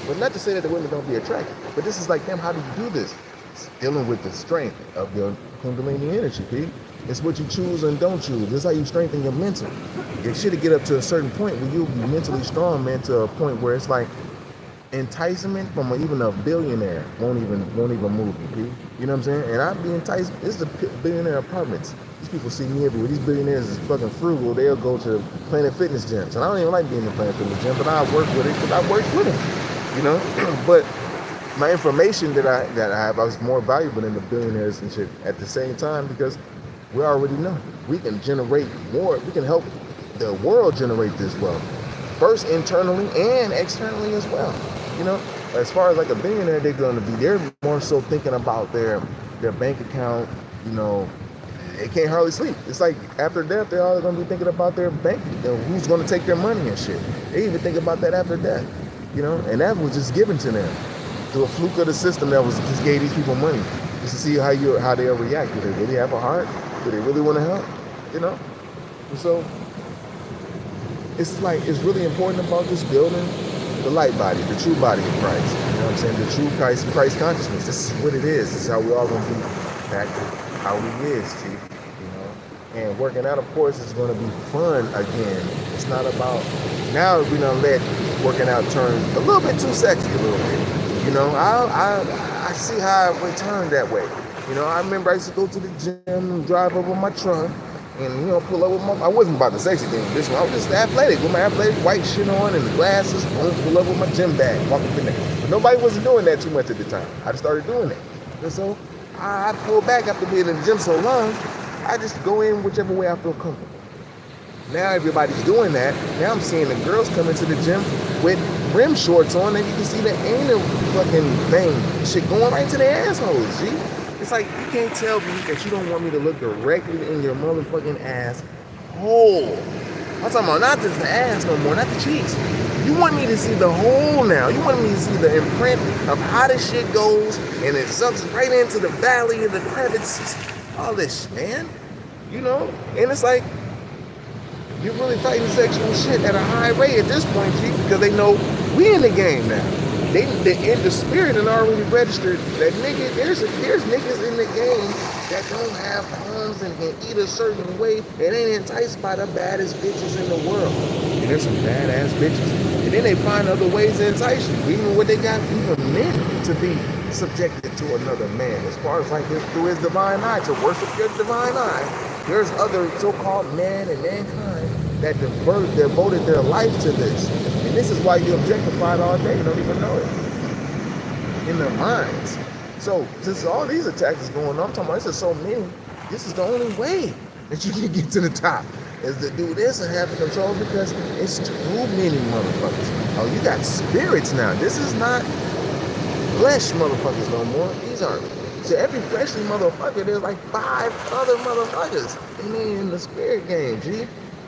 But not to say that the women don't be attractive, but this is like, damn, how do you do this? It's dealing with the strength of your Kundalini energy, Pete. It's what you choose and don't choose. This is how you strengthen your mental. It should get up to a certain point where you'll be mentally strong, man, to a point where it's like enticement from even a billionaire won't even move you, Pete. You know what I'm saying? And I'd be enticed. This is a billionaire apartments. These people see me everywhere. These billionaires is fucking frugal. They'll go to Planet Fitness gyms. And I don't even like being in the Planet Fitness gym, but I work with it because I work with them, you know? But my information that I have, I was more valuable than the billionaires and shit at the same time, because we already know we can generate more. We can help the world generate this wealth, first internally and externally as well. You know, as far as like a billionaire, they're more so thinking about their bank account. You know, they can't hardly sleep. It's like after death, they're all going to be thinking about their bank, you know, who's going to take their money and shit. They even think about that after death, you know, and that was just given to them through a fluke of the system that was just gave these people money just to see how they'll react. Do they really have a heart? Do they really want to help? You know? And so it's like, it's really important about just building the light body, the true body of Christ. You know what I'm saying? The true Christ consciousness. This is what it is. This is how we all going to be back to how we is, Chief. You know? And working out, of course, is going to be fun again. It's not about, now we done let working out turn a little bit too sexy a little bit. You know, I see how I returned that way. You know, I remember I used to go to the gym and drive over my truck and, you know, pull up with I wasn't about the sexy thing. This one, I was just athletic with my athletic white shit on and the glasses. I would pull up with my gym bag, walk up in there. But nobody wasn't doing that too much at the time. I just started doing it. And so I pulled back after being in the gym so long. I just go in whichever way I feel comfortable. Now everybody's doing that. Now I'm seeing the girls come into the gym with rim shorts on, and you can see the anal fucking vein shit going right to their assholes, G. It's like, you can't tell me that you don't want me to look directly in your motherfucking ass hole. I'm talking about not just the ass no more, not the cheeks. You want me to see the hole now. You want me to see the imprint of how this shit goes, and it sucks right into the valley of the crevices. All this, man. You know? And it's like, you're really fighting sexual shit at a high rate at this point, G, because they know we in the game now. They in the spirit and already registered that nigga, there's niggas in the game that don't have homes and can eat a certain way and ain't enticed by the baddest bitches in the world. And there's some badass bitches. And then they find other ways to entice you, even when they got even men to be subjected to another man. As far as like this, through his divine eye, to worship your divine eye, there's other so-called men and mankind that devoted their life to this. And this is why you objectified all day, you don't even know it. In their minds. So, since all these attacks is going on, I'm talking about this is so many, this is the only way that you can get to the top, is to do this and have the control, because it's too many motherfuckers. Oh, you got spirits now. This is not flesh motherfuckers no more. These are, so every fleshly motherfucker, there's like 5 other motherfuckers. And they in the spirit game, G.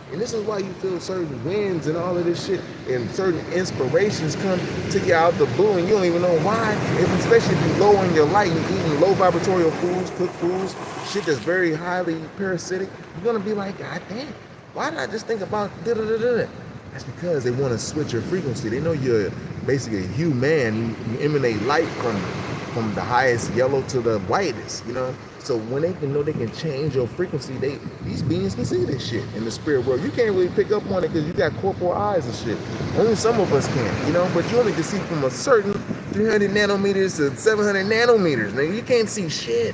And this is why you feel certain winds and all of this shit, and certain inspirations come to you out the blue, and you don't even know why. Especially if you're low in your light and eating low vibratorial foods, cooked foods, shit that's very highly parasitic, you're gonna be like, God damn, why did I just think about da-da-da-da? That's because they want to switch your frequency. They know you're basically a human. You emanate light from the highest yellow to the whitest, you know? So when they can know they can change your frequency, these beings can see this shit in the spirit world. You can't really pick up on it because you got corporal eyes and shit. Only some of us can, you know, but you only can see from a certain 300 nanometers to 700 nanometers. Now you can't see shit.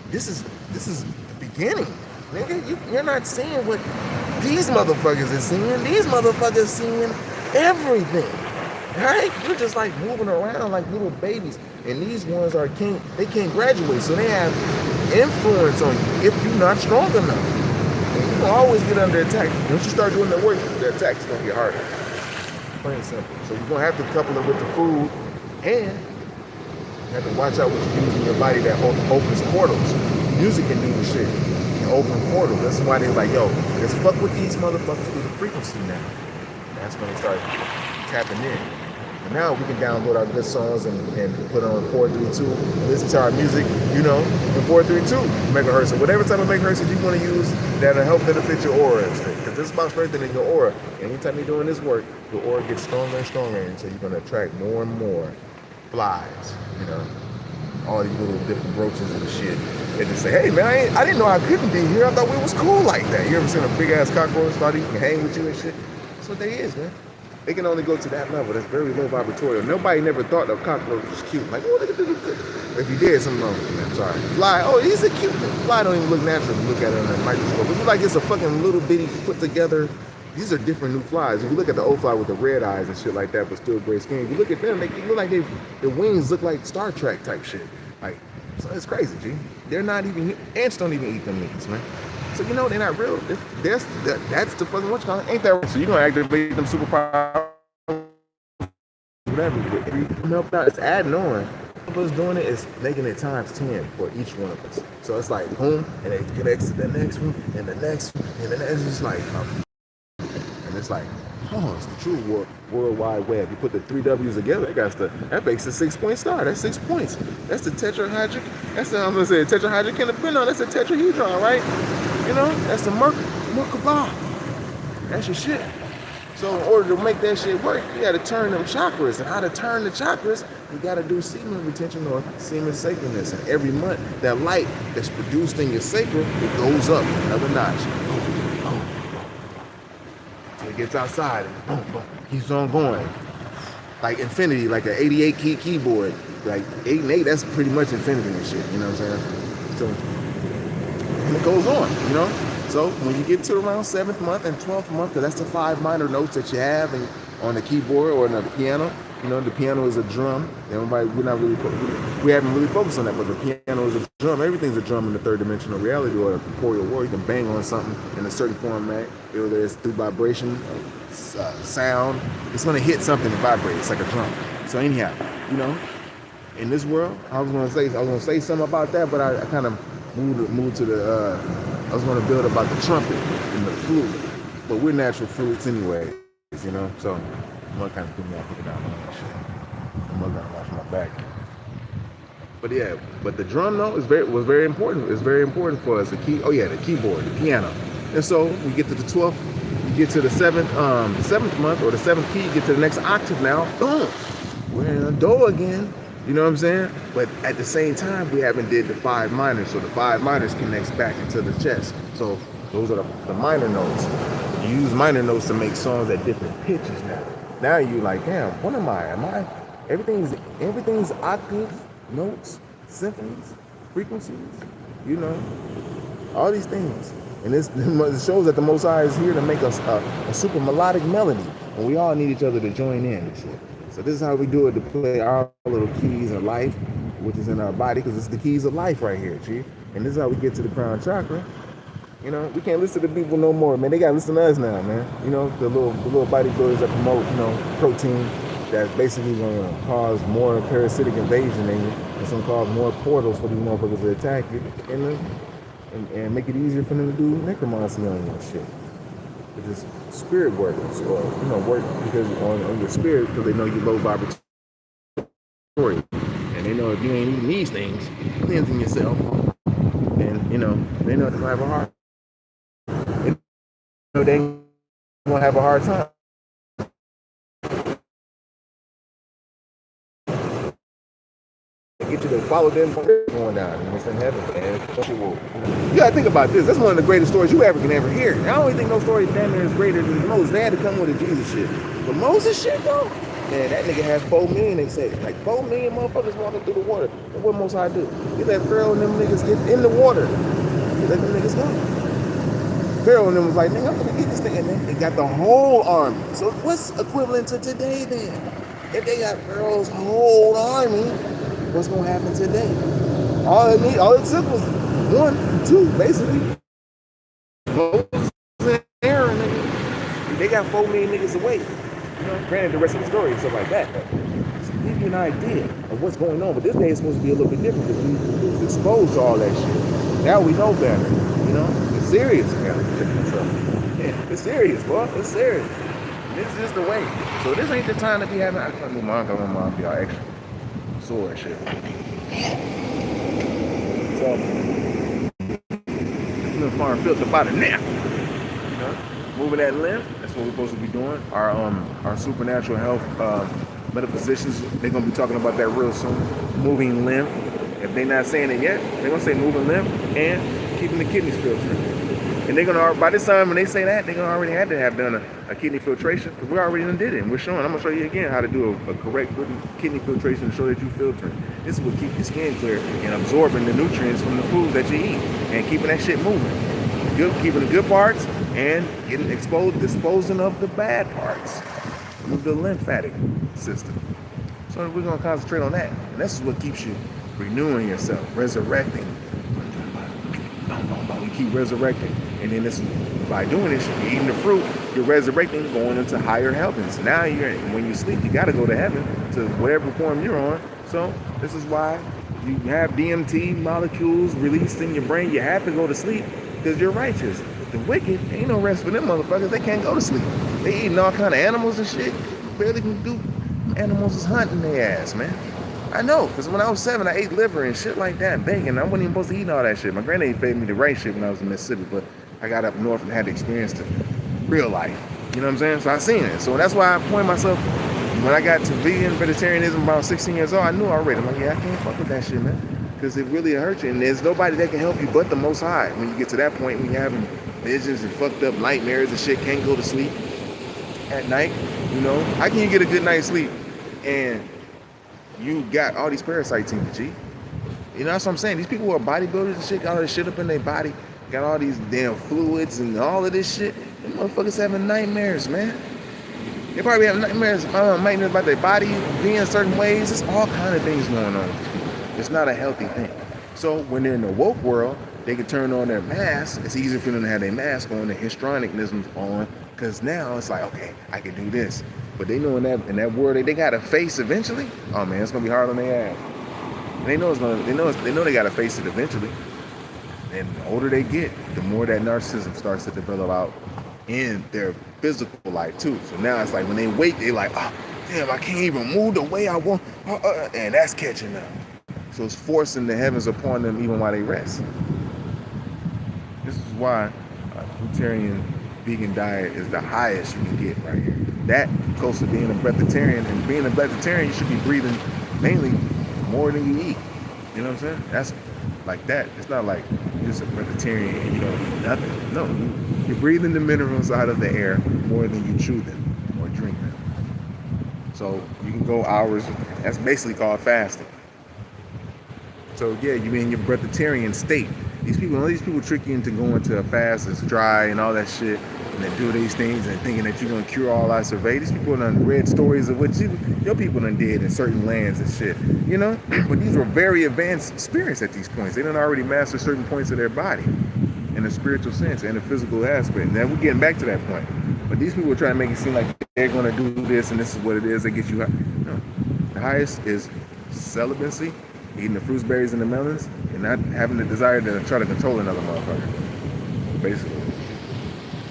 This is the beginning, nigga. You're not seeing what these motherfuckers are seeing. These motherfuckers seeing everything. Right? You're just like moving around like little babies. And these ones they can't graduate, so they have influence on you if you're not strong enough. And you will always get under attack. Once you start doing the work, the attack's gonna get harder. Plain and simple. So you're gonna have to couple it with the food, and you have to watch out what you use in your body that opens portals. Music can do the shit. It can open portals. That's why they're like, yo, let's fuck with these motherfuckers through the frequency now. That's when they start tapping in. And now we can download our good songs and put on 432 and listen to our music, you know, in 432 megahertz or whatever type of megahertz you want to use that'll help benefit your aura. Because this is about strengthening your aura. And anytime you're doing this work, your aura gets stronger and stronger, and so you're going to attract more and more flies, you know, all these little different roaches and shit. And just say, hey man, I didn't know I couldn't be here. I thought we was cool like that. You ever seen a big ass cockroach thought he can hang with you and shit? That's what they is, man. They can only go to that level. That's very low vibratorial. Nobody never thought of cockroach was cute. Like, oh, look at this. If you did, something wrong with you, man. Sorry. Fly, oh, he's a cute one. Fly don't even look natural if you look at it under a microscope. It looks like it's a fucking little bitty put together. These are different new flies. If you look at the old fly with the red eyes and shit like that, but still gray skin, if you look at them, they look like their wings look like Star Trek type shit. Like, so it's crazy, G. They're not even, ants don't even eat them meats, man. So you know they're not real. That's the fucking what you call it. Ain't that right? So you're gonna activate them superpowers, whatever. No, it's adding on. Of us doing it is making it times 10 for each one of us. So it's like boom, and it connects to the next one, and the next one, and the next. It's just like, and it's like, oh, it's the true World Wide Web. You put the 3 W's together, that makes a 6-point star. That's 6 points. That's the tetrahydric. That's the, I'm gonna say tetrahydrocannabinol. That's a tetrahedron, right? You know, that's the Merkaba. That's your shit. So in order to make that shit work, you gotta turn them chakras. And how to turn the chakras, you gotta do semen retention or semen sacredness. And every month, that light that's produced in your sacral, it goes up another notch. Till it gets outside and boom, boom, keeps on going. Like infinity, like an 88 key keyboard. Like 8 and 8, that's pretty much infinity and shit, you know what I'm saying? So, and it goes on, you know? So when you get to around 7th month and 12th month, because that's the 5 minor notes that you have on the keyboard or on the piano. You know, the piano is a drum. We haven't really focused on that, but the piano is a drum. Everything's a drum in the 3rd dimensional reality or a corporeal world. You can bang on something in a certain format, whether it's through vibration, sound. It's gonna hit something and vibrate. It's like a drum. So anyhow, you know, in this world, I was gonna say something about that, but I kind of moved to the. I was gonna build about the trumpet and the flute, but we're natural flutes anyway, you know. So I'm gonna kind of put me out, put it down. I'm gonna wash my back. But yeah, but the drum though was very important. It's very important for us. The keyboard, the piano. And so we get to the 12th, you get to the 7th month or the 7th key, you get to the next octave now. Boom, we're in a do again. You know what I'm saying? But at the same time, we haven't did the 5 minors. So the 5 minors connects back into the chest. So those are the minor notes. You use minor notes to make songs at different pitches now. Now you like, damn, what am I? Everything's octaves, notes, symphonies, frequencies, you know, all these things. And this shows that the Most High is here to make us a super melodic melody. And we all need each other to join in and shit. So this is how we do it, to play our little keys of life, which is in our body, because it's the keys of life right here, G. And this is how we get to the crown chakra. You know, we can't listen to people no more, man. They gotta listen to us now, man. You know, the little bodybuilders that promote, you know, protein that's basically gonna cause more parasitic invasion in you. It's gonna cause more portals for these motherfuckers to attack you, and make it easier for them to do necromancy on you and shit. It's just spirit work, or you know, work because on your spirit, because they know you low vibratory, and they know if you ain't eating these things, cleansing yourself, and you know they know they're gonna have a hard, they know they gonna have a hard time. Get you to follow them going down and it's in heaven, man. You gotta think about this. That's one of the greatest stories you can ever hear. I don't even think no story damn near is greater than Moses. They had to come with the Jesus shit. But Moses shit though, man, that nigga had 4 million, they say. Like 4 million motherfuckers walking through the water. And what Most High do? He let Pharaoh and them niggas get in the water. He let them niggas go. Pharaoh and them was like, nigga, I'm gonna get this thing. And then they got the whole army. So what's equivalent to today then? If they got Pharaoh's whole army, what's gonna happen today? All it took was 1, 2, basically. Moses and Aaron, nigga. They got 4 million niggas away. You know, granted the rest of the story and stuff like that, but to give you an idea of what's going on. But this day is supposed to be a little bit different because we was exposed to all that shit. Now we know better. You know, it's serious, man. So, yeah, it's serious, bro. It's serious. This is the way. So this ain't the time to be having. I can't move my mom be all extra. And shit. So, little farm filter about it now. You know, moving that lymph. That's what we're supposed to be doing. Our supernatural health metaphysicians, they're gonna be talking about that real soon. Moving lymph. If they're not saying it yet, they're gonna say moving lymph and keeping the kidneys filtered. And they're gonna, by this time when they say that, they're gonna already had to have done a kidney filtration, because we already done did it. And we're showing, I'm gonna show you again how to do a correct kidney filtration to show that you filtering. This is what keeps your skin clear and absorbing the nutrients from the food that you eat and keeping that shit moving. Keeping the good parts and disposing of the bad parts with the lymphatic system. So we're gonna concentrate on that. And this is what keeps you renewing yourself, resurrecting. We keep resurrecting. And then by doing this, you're eating the fruit, you're resurrecting, going into higher heavens. Now when you sleep, you gotta go to heaven, to whatever form you're on. So this is why you have DMT molecules released in your brain. You have to go to sleep because you're righteous. The wicked, ain't no rest for them motherfuckers. They can't go to sleep. They eating all kind of animals and shit. Barely can do. Animals is hunting their ass, man. I know, because when I was 7, I ate liver and shit like that, bacon. I wasn't even supposed to eat all that shit. My granddaddy fed me the right shit when I was in Mississippi, but I got up north and had to experience the real life. You know what I'm saying? So I seen it. So that's why I pointed myself, when I got to vegetarianism around 16 years old, I knew already. I'm like, yeah, I can't fuck with that shit, man. Because it really hurts you. And there's nobody that can help you but the Most High. When you get to that point, when you're having visions and fucked up nightmares and shit, can't go to sleep at night, you know? How can you get a good night's sleep and you got all these parasites in you, G? You know, that's what I'm saying. These people who are bodybuilders and shit, got all this shit up in their body, got all these damn fluids and all of this shit. Them motherfuckers having nightmares, man. They probably have nightmares about their body being certain ways. There's all kind of things going on. It's not a healthy thing. So when they're in the woke world, they can turn on their mask. It's easier for them to have their mask on, their histrionicness on, because now it's like, okay, I can do this. But they know in that world they got to face eventually. Oh man, it's gonna be hard on their ass. And they know they got to face it eventually. And the older they get, the more that narcissism starts to develop out in their physical life too. So now it's like when they wake, they like, oh damn, I can't even move the way I want, and that's catching up. So it's forcing the heavens upon them even while they rest. This is why a fruitarian vegan diet is the highest you can get right here. That close to being a breatharian, and being a breatharian, you should be breathing mainly more than you eat. You know what I'm saying? That's like that. It's not like you're just a breatharian and you don't eat nothing. No, you're breathing the minerals out of the air more than you chew them or drink them. So you can go hours. That's basically called fasting. So yeah, you're in your breatharian state. All these people trick you into going to a fast that's dry and all that shit, and they do these things and thinking that you're gonna cure all our survey. These people done read stories of what your people done did in certain lands and shit, you know? But these were very advanced spirits at these points. They done already mastered certain points of their body in a spiritual sense and a physical aspect. Now we're getting back to that point. But these people are trying to make it seem like they're gonna do this and this is what it is that gets you high. No. The highest is celibacy, eating the fruits, berries, and the melons, and not having the desire to try to control another motherfucker, basically,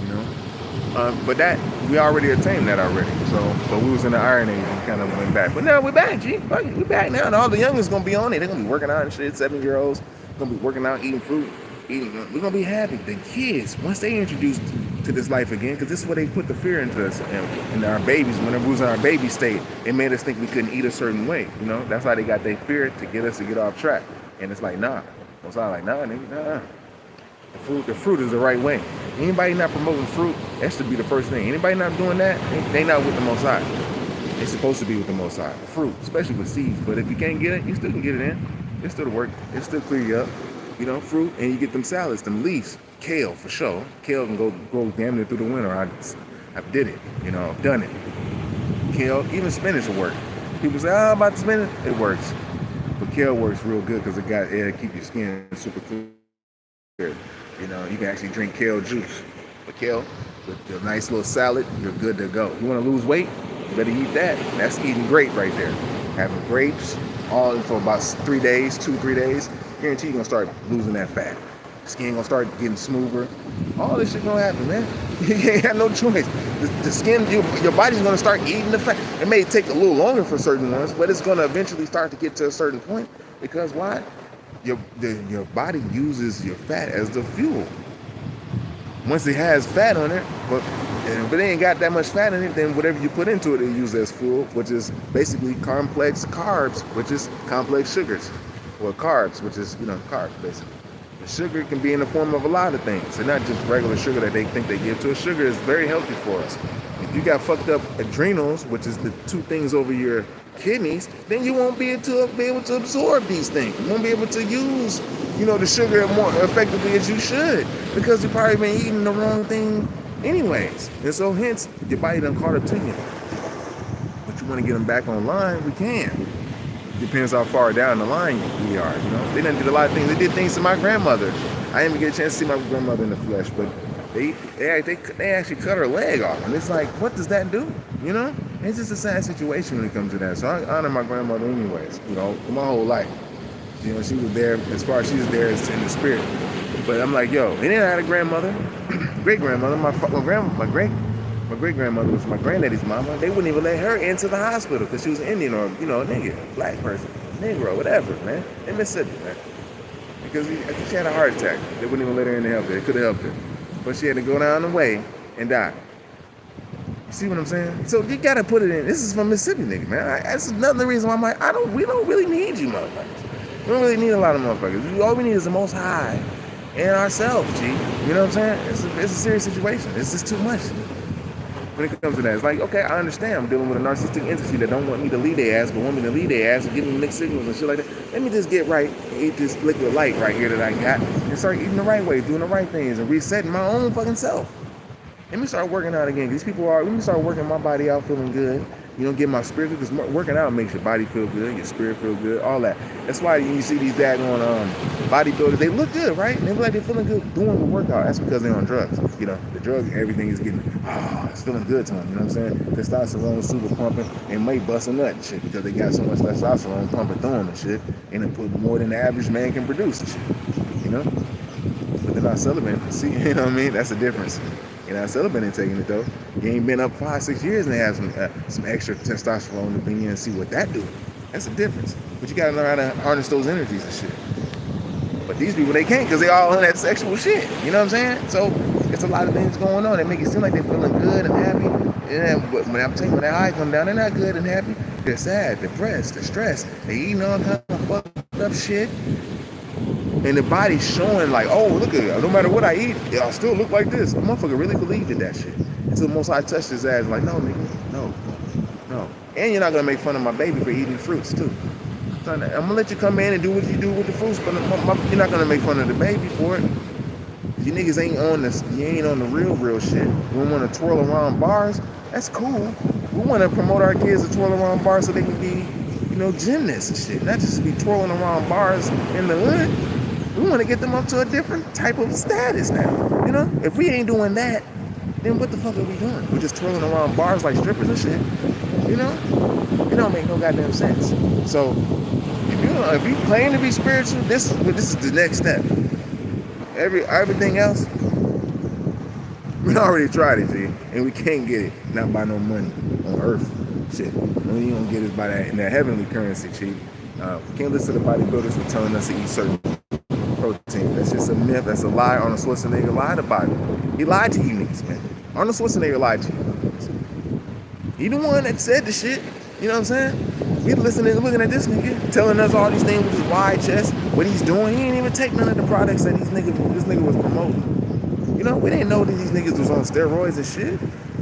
you know. But that we already attained that already. So, but we was in the Iron Age and kind of went back. But now we're back, G. Fuck it, we're back now, and all the youngins gonna be on it. They're gonna be working out and shit. 7-year-olds gonna be working out, eating fruit, eating. We're gonna be happy. The kids, once they introduced to this life again, because this is where they put the fear into us and our babies. Whenever we was in our baby state, it made us think we couldn't eat a certain way. You know, that's how they got their fear to get us to get off track. And it's like, nah. It's like, nah, nigga, nah. The fruit is the right way. Anybody not promoting fruit, that should be the first thing. Anybody not doing that, they not with the Most High. They're supposed to be with the Most High. Fruit, especially with seeds. But if you can't get it, you still can get it in. It still work. It still clear you up. You know, fruit, and you get them salads, them leaves. Kale, for sure. Kale can grow damn near through the winter. I did it. You know, I've done it. Kale, even spinach will work. People say, oh, about the spinach. It works. But kale works real good because it'll keep your skin super clear. You know, you can actually drink kale juice. But kale, with a nice little salad, you're good to go. You want to lose weight? You better eat that. That's eating grape right there. Having grapes all for about 3 days, 2-3 days, guarantee you're going to start losing that fat. Skin gonna start getting smoother. All this shit gonna happen, man. You ain't got no choice. The skin, your body's gonna start eating the fat. It may take a little longer for certain ones, but it's gonna eventually start to get to a certain point. Because why? Your body uses your fat as the fuel. Once it has fat on it, but if it ain't got that much fat in it, then whatever you put into it, it uses as fuel, which is basically complex carbs, which is complex sugars, or carbs, which is carbs basically. The sugar can be in the form of a lot of things, and not just regular sugar that they think they give to us. Sugar is very healthy for us. If you got fucked up adrenals, which is the two things over your kidneys, then you won't be able to absorb these things. You won't be able to use, the sugar more effectively as you should, because you've probably been eating the wrong thing anyways. And so hence, your body done caught up to you. But you want to get them back online, we can. Depends how far down the line we are, They done did a lot of things. They did things to my grandmother. I didn't even get a chance to see my grandmother in the flesh, but they actually cut her leg off. And it's like, what does that do? It's just a sad situation when it comes to that. So I honor my grandmother anyways, my whole life. She was there, as far as she was there as in the spirit. But I'm like, yo, they didn't have a grandmother, great-grandmother. My great-grandmother was my granddaddy's mama. They wouldn't even let her into the hospital because she was an Indian or, a nigga, black person, Negro, whatever, man. In Mississippi, man. Because she had a heart attack. They wouldn't even let her in to help her. They could have helped her. But she had to go down the way and die. You see what I'm saying? So you gotta put it in. This is from Mississippi, nigga, man. That's another reason why we don't really need you motherfuckers. We don't really need a lot of motherfuckers. All we need is the Most High and ourselves, G. You know what I'm saying? It's a serious situation. It's just too much. When it comes to that, it's like, okay, I understand. I'm dealing with a narcissistic entity that don't want me to lead their ass, but want me to lead their ass and give me mixed signals and shit like that. Let me just get right and eat this liquid light right here that I got and start eating the right way, doing the right things, and resetting my own fucking self. Let me start working out again. Let me start working my body out, feeling good. Get my spirit, because working out makes your body feel good, your spirit feel good, all that. That's why you see these daggone bodybuilders, they look good, right? They look like they're feeling good doing the workout. That's because they're on drugs. The drug, everything is getting, it's feeling good to them, you know what I'm saying? Testosterone super pumping, and may bust a nut and shit because they got so much testosterone pumping through them and shit, and it put more than the average man can produce and shit, But they're not celibate. See, you know what I mean? That's the difference. Celibate ain't taking it though. You ain't been up 5-6 years and they have some extra testosterone to bring in and see what that do. That's the difference. But you gotta learn how to harness those energies and shit. But these people, they can't because they all on that sexual shit. You know what I'm saying? So it's a lot of things going on that make it seem like they're feeling good and happy. But when I'm telling you, when that high come down, they're not good and happy. They're sad, depressed, they're stressed. They eating all kind of fucked up shit. And the body's showing like, oh, look at it. No matter what I eat, I'll still look like this. A motherfucker really believed in that shit. Until the Most High touched his ass like, no, nigga, no. And you're not going to make fun of my baby for eating fruits, too. I'm going to let you come in and do what you do with the fruits, but you're not going to make fun of the baby for it. You niggas ain't on this. You ain't on the real shit. We want to twirl around bars. That's cool. We want to promote our kids to twirl around bars so they can be, gymnasts and shit. Not just be twirling around bars in the hood. We want to get them up to a different type of status now. If we ain't doing that, then what the fuck are we doing? We're just twirling around bars like strippers and shit. It don't make no goddamn sense. So if you claim to be spiritual, this is the next step. Everything else, we already tried it, G, and we can't get it. Not by no money on earth. Shit. No, you don't get it by that in that heavenly currency, Chief. We can't listen to bodybuilders for telling us to eat certain protein. That's just a myth. That's a lie. Arnold Schwarzenegger lied about it. He lied to you niggas, man. Arnold Schwarzenegger lied to you. He the one that said the shit. You know what I'm saying? We listening, looking at this nigga, telling us all these things with his wide chest. What he's doing, he ain't even take none of the products that this nigga was promoting. We didn't know that these niggas was on steroids and shit.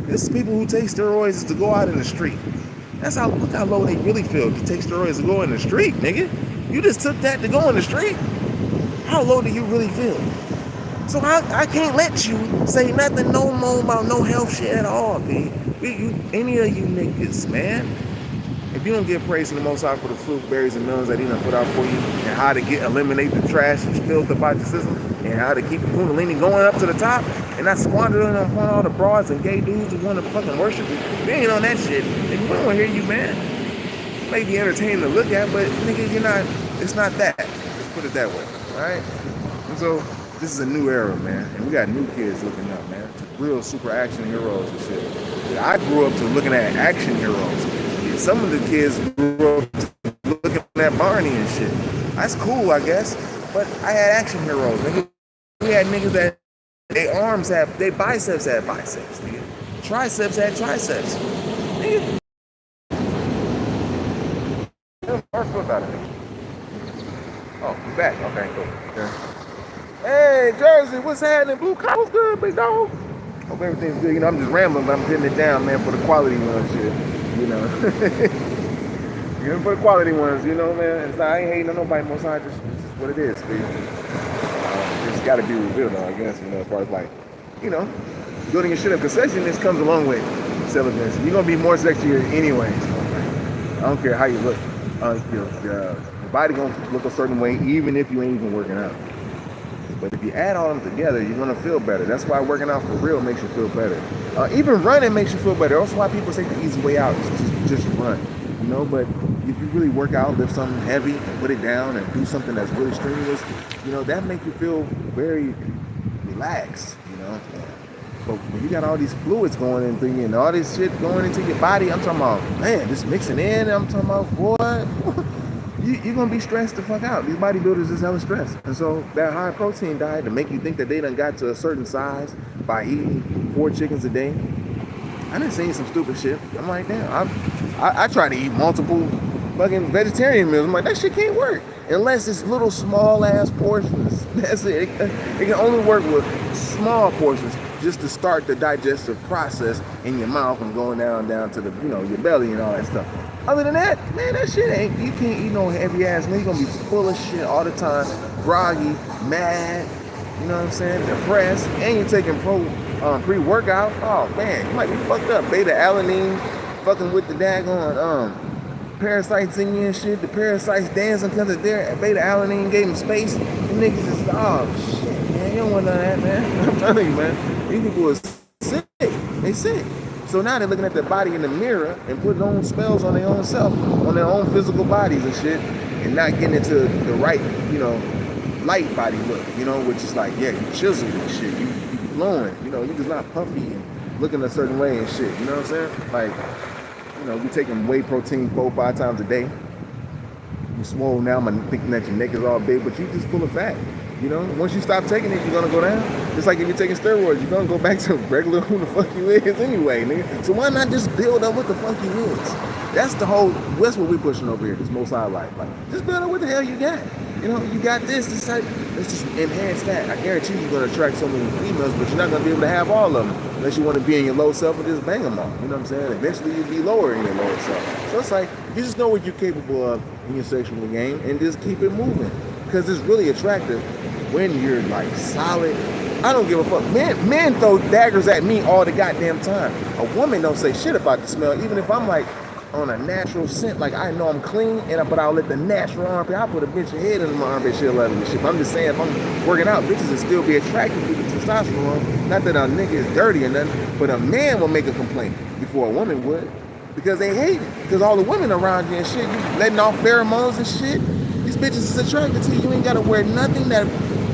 This is people who take steroids to go out in the street. Look how low they really feel to take steroids to go in the street, nigga. You just took that to go in the street. How low do you really feel? So I can't let you say nothing no more about no health shit at all, B. Any of you niggas, man. If you don't give praise to the Most High for the fruit, berries, and melons that he done put out for you, and how to eliminate the trash and filth about your system, and how to keep the kundalini going up to the top, and not squandering upon all the broads and gay dudes who want to fucking worship you. If you ain't on that shit, then we don't want to hear you, man. It may be entertaining to look at, but nigga, it's not that. Let's put it that way, all right? And so, this is a new era, man, and we got new kids looking up, man, to real super action heroes and shit. I grew up to looking at action heroes. Some of the kids grew up to looking at Barney and shit. That's cool, I guess, but I had action heroes, nigga. We had niggas that their biceps had biceps, nigga. Triceps had triceps, nigga. First foot about it, nigga. Oh, you back? Okay, cool. Okay. Hey, Jersey, what's happening? Blue collar, what's good, big dog? Hope everything's good. You know, I'm just rambling, but I'm getting it down, man, for the quality ones, shit. You know, you know, for the quality ones, you know, man. It's not, I ain't hating on nobody most high. Just what it is, baby. It's got to be revealed, though, I guess. You know, as far as like, you know, building your shit up. Because sexiness comes along with celibate. You're gonna be more sexier anyway. So, like, I don't care how you look. Your body gonna look a certain way, even if you ain't even working out. But if you add all of them together, you're gonna feel better. That's why working out for real makes you feel better. Even running makes you feel better. That's why people take the easy way out, just run. You know, but if you really work out, lift something heavy and put it down and do something that's really strenuous, you know, that makes you feel very relaxed, you know. But when you got all these fluids going into you and all this shit going into your body, I'm talking about, man, just mixing in, I'm talking about, boy, you're going to be stressed the fuck out. These bodybuilders is hella stressed. And so that high protein diet to make you think that they done got to a certain size by eating 4 chickens a day, I done seen some stupid shit. I'm like, damn, I try to eat multiple fucking vegetarian meals. I'm like, that shit can't work unless it's little small ass portions. That's it. It can only work with small portions just to start the digestive process in your mouth and going down to the, you know, your belly and all that stuff. Other than that, man, that shit ain't, you can't eat no heavy ass meal. You're gonna be full of shit all the time, groggy, mad, you know what I'm saying, depressed, and you're taking pre-workout. Oh man, you might be fucked up. Beta alanine fucking with the daggone parasites in you and shit. The parasites dancing because of their beta alanine gave them space. The niggas is, oh shit, man, you don't want none of that, man. I'm telling you, man, these people are sick. They sick. So now they're looking at their body in the mirror and putting on spells on their own self, on their own physical bodies and shit, and not getting into the right, you know, light body look, you know, which is like, yeah, you chiseled and shit, you glowing, you know, you just not puffy and looking a certain way and shit, you know what I'm saying? Like, you know, you taking whey protein 4-5 times a day. You swole now, I'm thinking that your neck is all big, but you just full of fat. You know, once you stop taking it, you're gonna go down. Just like if you're taking steroids, you're gonna go back to regular who the fuck you is anyway, nigga. So why not just build up what the fuck you is? That's what we're pushing over here, this most high life. Like, just build up what the hell you got. You know, you got this type, let's just enhance that. I guarantee you're gonna attract so many females, but you're not gonna be able to have all of them unless you want to be in your low self and just bang them all. You know what I'm saying? Eventually you'll be lower in your lower self. So it's like, you just know what you're capable of in your sexual game and just keep it moving. Because it's really attractive when you're like solid. I don't give a fuck. Men throw daggers at me all the goddamn time. A woman don't say shit about the smell, even if I'm like on a natural scent, like I know I'm clean, but I'll let the natural armpit, I'll put a bitch head in my armpit, she'll love me shit. But I'm just saying, if I'm working out, bitches will still be attracted to the testosterone. Not that a nigga is dirty or nothing, but a man will make a complaint before a woman would. Because they hate it. Because all the women around you and shit, you letting off pheromones and shit. These bitches is attracted to you. You ain't gotta wear nothing that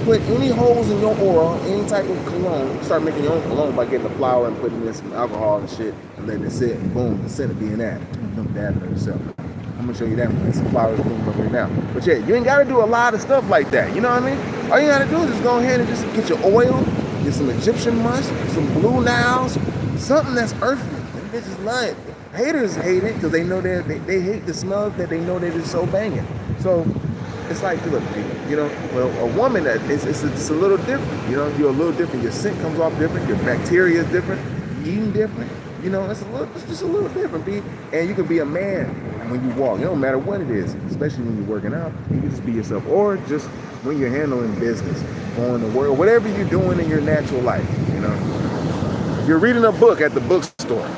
put any holes in your aura, any type of cologne. Start making your own cologne by getting a flower and putting in some alcohol and shit and letting it sit, and boom, the scent will be in that. Don't dab it yourself. I'm gonna show you that one. There's some flowers blooming over here now. But yeah, you ain't gotta do a lot of stuff like that. You know what I mean? All you gotta do is just go ahead and just get your oil, get some Egyptian musk, some blue Niles, something that's earthly. Them bitches love it. Haters hate it because they know they hate the smell that they know that it's so banging. So it's like, look, you know, well, a woman, it's a little different. You know, you're a little different. Your scent comes off different. Your bacteria is different. You're eating different. You know, it's just a little different, B. And you can be a man when you walk. It don't matter what it is, especially when you're working out. You can just be yourself, or just when you're handling business, going to work, whatever you're doing in your natural life. You know, you're reading a book at the bookstore.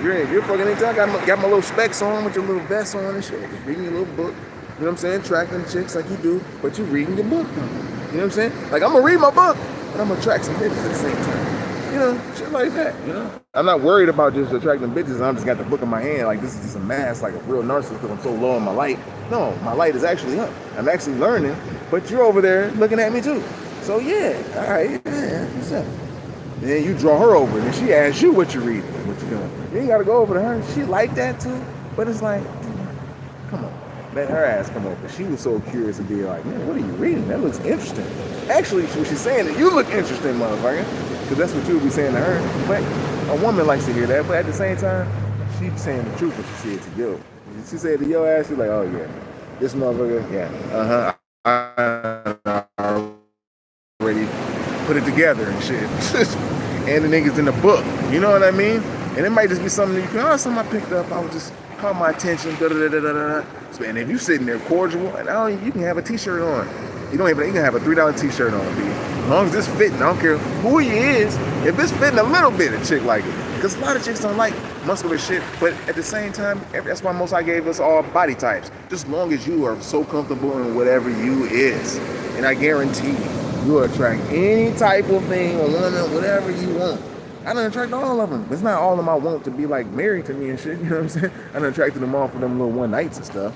You're fucking anytime. Got my little specs on with your little vest on and shit. Just reading your little book. You know what I'm saying? Tracking chicks like you do, but you're reading your book. You know what I'm saying? Like, I'm gonna read my book, but I'm gonna attract some bitches at the same time. You know, shit like that, you know? I'm not worried about just attracting bitches. I just got the book in my hand, like this is just a mask, like a real narcissist because I'm so low on my light. No, my light is actually up. I'm actually learning, but you're over there looking at me too. So yeah, all right, yeah, what's up? And then you draw her over, and then she asks you what you're reading, what you're doing. You ain't gotta go over to her. She like that too, but it's like, come on. Let her ass come over. She was so curious to be like, man, what are you reading? That looks interesting. Actually, what she's saying is, you look interesting, motherfucker. Because that's what you would be saying to her. But a woman likes to hear that. But at the same time, she's saying the truth when she said to you. She said to your ass, she's like, oh yeah, this motherfucker, yeah, I together and shit. And the niggas in the book, you know what I mean? And it might just be something you can, something I picked up, I was just caught my attention, And if you sitting there cordial, and you can have a t-shirt on. You can have a $3 t-shirt on, B. As long as it's fitting, I don't care who he is. If it's fitting a little bit, a chick like it. Because a lot of chicks don't like muscular shit, but at the same time, that's why most I gave us all body types. Just as long as you are so comfortable in whatever you is. And I guarantee you will attract any type of thing or woman, whatever you want. I done attract all of them. It's not all of them I want to be like married to me and shit, you know what I'm saying? I done attracted them all for them little one nights and stuff.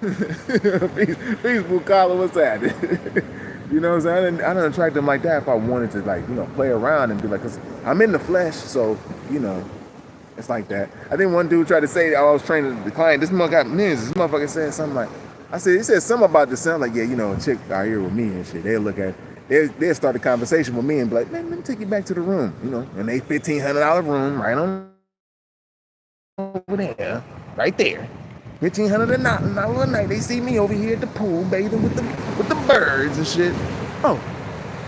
Facebook caller, what's that? You know what I'm saying? I done attract them like that if I wanted to, like, you know, play around and be like, cause I'm in the flesh, so, you know, it's like that. I think one dude tried to say, I was training the client, this motherfucker said something like, he said something about this, sound like, yeah, you know, a chick out here with me and shit, they'll look at, they'll start a conversation with me and be like, man, let me take you back to the room, you know, in a $1,500 room, right on over there, right there. $1,500 a night. They see me over here at the pool bathing with the birds and shit. Oh,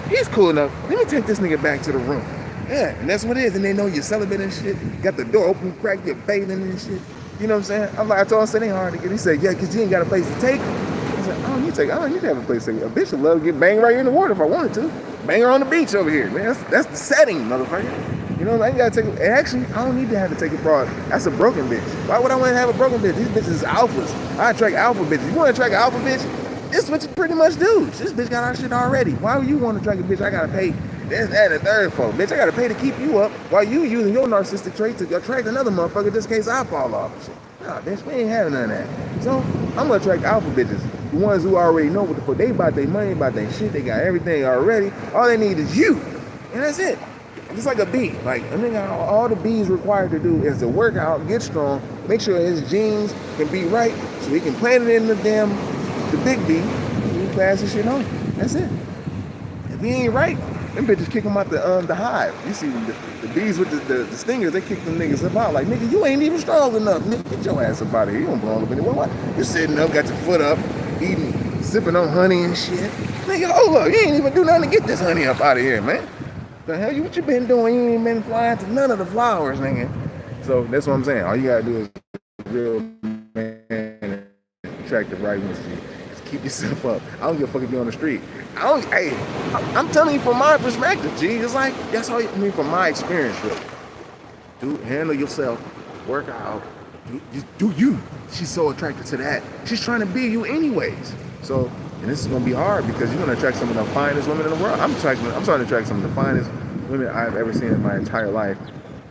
he's cool enough. Let me take this nigga back to the room. Yeah, and that's what it is. And they know you're celibate and shit. Got the door open, crack, you're bathing and shit. You know what I'm saying? I told him, I said, they hard to get. He said, yeah, because you ain't got a place to take her. I said, I don't need to have a place to take her. A bitch would love to get banged right here in the water if I wanted to. Bang her on the beach over here, man. That's the setting, motherfucker. You know, I ain't gotta take it. And actually, I don't need to have to take it broad. That's a broken bitch. Why would I want to have a broken bitch? These bitches is alphas. I attract alpha bitches. You want to attract an alpha bitch? This is what you pretty much do. This bitch got our shit already. Why would you want to attract a bitch I gotta pay? That's the third folk. Bitch, I gotta pay to keep you up while you using your narcissistic trait to attract another motherfucker just in case I fall off and shit. Nah, bitch, we ain't having none of that. So, I'm gonna attract alpha bitches. The ones who already know what the fuck they about their money, about their shit. They got everything already. All they need is you. And that's it. Just like a bee. Like, I think all the bees required to do is to work out, get strong, make sure his genes can be right, so he can plant it in the big bee, and he pass his shit on. That's it. If he ain't right, them bitches kick him out the hive. You see the bees with the stingers, they kick them niggas up out. Like, nigga, you ain't even strong enough. Nigga, get your ass up out of here. You don't belong up anywhere. What? You're sitting up, got your foot up, eating, sipping on honey and shit. Nigga, hold up. You ain't even do nothing to get this honey up out of here, man. The hell, what you been doing? You ain't been flying to none of the flowers, nigga. So that's what I'm saying. All you gotta do is real man and attract the right ones to you. Just keep yourself up. I don't give a fuck if you're on the street. I'm telling you from my perspective, G. It's like, that's all you mean from my experience, really. Dude, handle yourself, work out, do you. She's so attracted to that. She's trying to be you anyways. So, and this is gonna be hard because you're gonna attract some of the finest women in the world. I'm starting to attract some of the finest women I've ever seen in my entire life,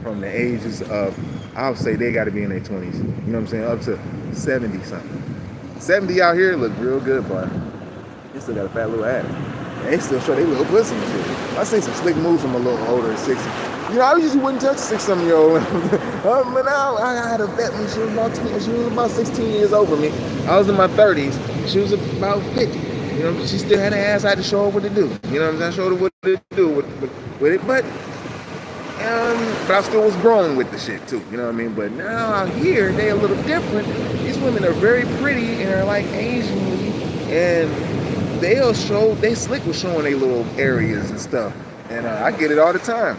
from the ages of, I'll say they gotta be in their 20s. You know what I'm saying? Up to 70 something. 70 out here look real good, but they still got a fat little ass. And they still show their little pussy and shit. I seen some slick moves from a little older than 60. You know, I usually wouldn't touch 6-something-year-old. But now I had a vet when she was about 16 years over me. I was in my 30s. She was about 50. You know, she still had an ass. I had to show her what to do. You know what I'm saying? I showed her what to do with it. But I still was growing with the shit too. You know what I mean? But now out here, they're a little different. These women are very pretty and are like Asian, and they slick with showing their little areas and stuff. And I get it all the time.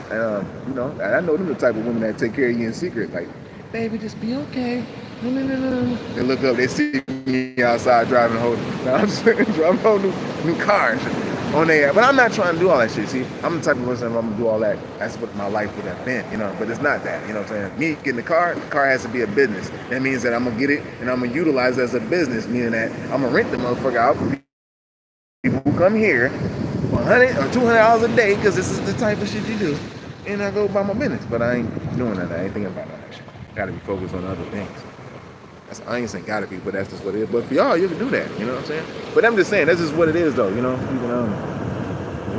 You know, I know them the type of women that take care of you in secret. Like, baby, just be okay. No. They look up, they see me outside driving new cars on their. But I'm not trying to do all that shit. See, I'm the type of person, if I'm gonna do all that, that's what my life would have been, you know. But it's not that, you know what I'm saying? Me getting the car has to be a business. That means that I'm gonna get it and I'm gonna utilize it as a business, meaning that I'm gonna rent the motherfucker out for people who come here for $100 or $200 a day, because this is the type of shit you do. And I go about my business, but I ain't doing that. I ain't thinking about that shit. Gotta be focused on other things. I ain't saying gotta be, but that's just what it is. But for y'all, you can do that, you know what I'm saying? But I'm just saying, that's just what it is, though, you know?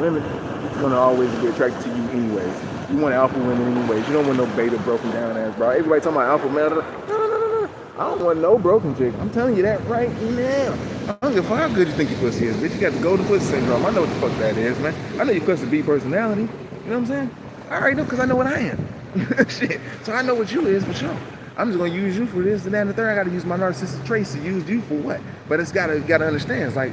Women, it's gonna always be attracted to you anyways. You want alpha women anyways. You don't want no beta broken down ass, bro. Everybody talking about alpha male. No. I don't want no broken chick. I'm telling you that right now. I don't give a fuck how good you think your pussy is, bitch. You got the golden pussy syndrome. I know what the fuck that is, man. I know your pussy B personality. You know what I'm saying? I already know, because I know what I am. Shit. So I know what you is for sure. I'm just gonna use you for this and that and the third. I gotta use my narcissistic traits to use you for what? But it's gotta understand. It's like,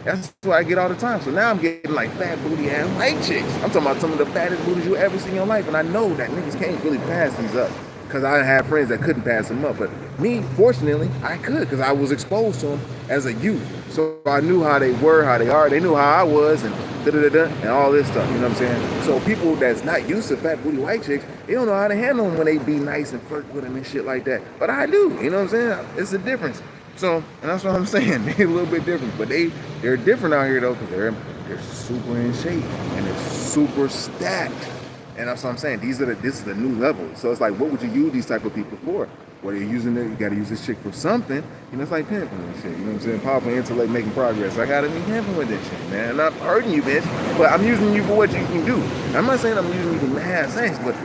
That's what I get all the time. So now I'm getting like fat booty ass white chicks. I'm talking about some of the fattest booties you ever see in your life. And I know that niggas can't really pass these up, because I had friends that couldn't pass them up. But me, fortunately, I could, because I was exposed to them as a youth. So I knew how they were, how they are. They knew how I was, and and all this stuff. You know what I'm saying? So people that's not used to fat booty white chicks, they don't know how to handle them when they be nice and flirt with them and shit like that. But I do. You know what I'm saying? It's a difference. So, and that's what I'm saying. They're a little bit different, but they're different out here though, because they're super in shape and they're super stacked. And that's what I'm saying. This is the new level. So it's like, what would you use these type of people for? What are you using it? You got to use this chick for something. You know, it's like pimping and shit. You know what I'm saying? Powerful intellect, making progress. I got to be pimping with this shit, man. I'm not hurting you, bitch, but I'm using you for what you can do. I'm not saying I'm using you to have sex, but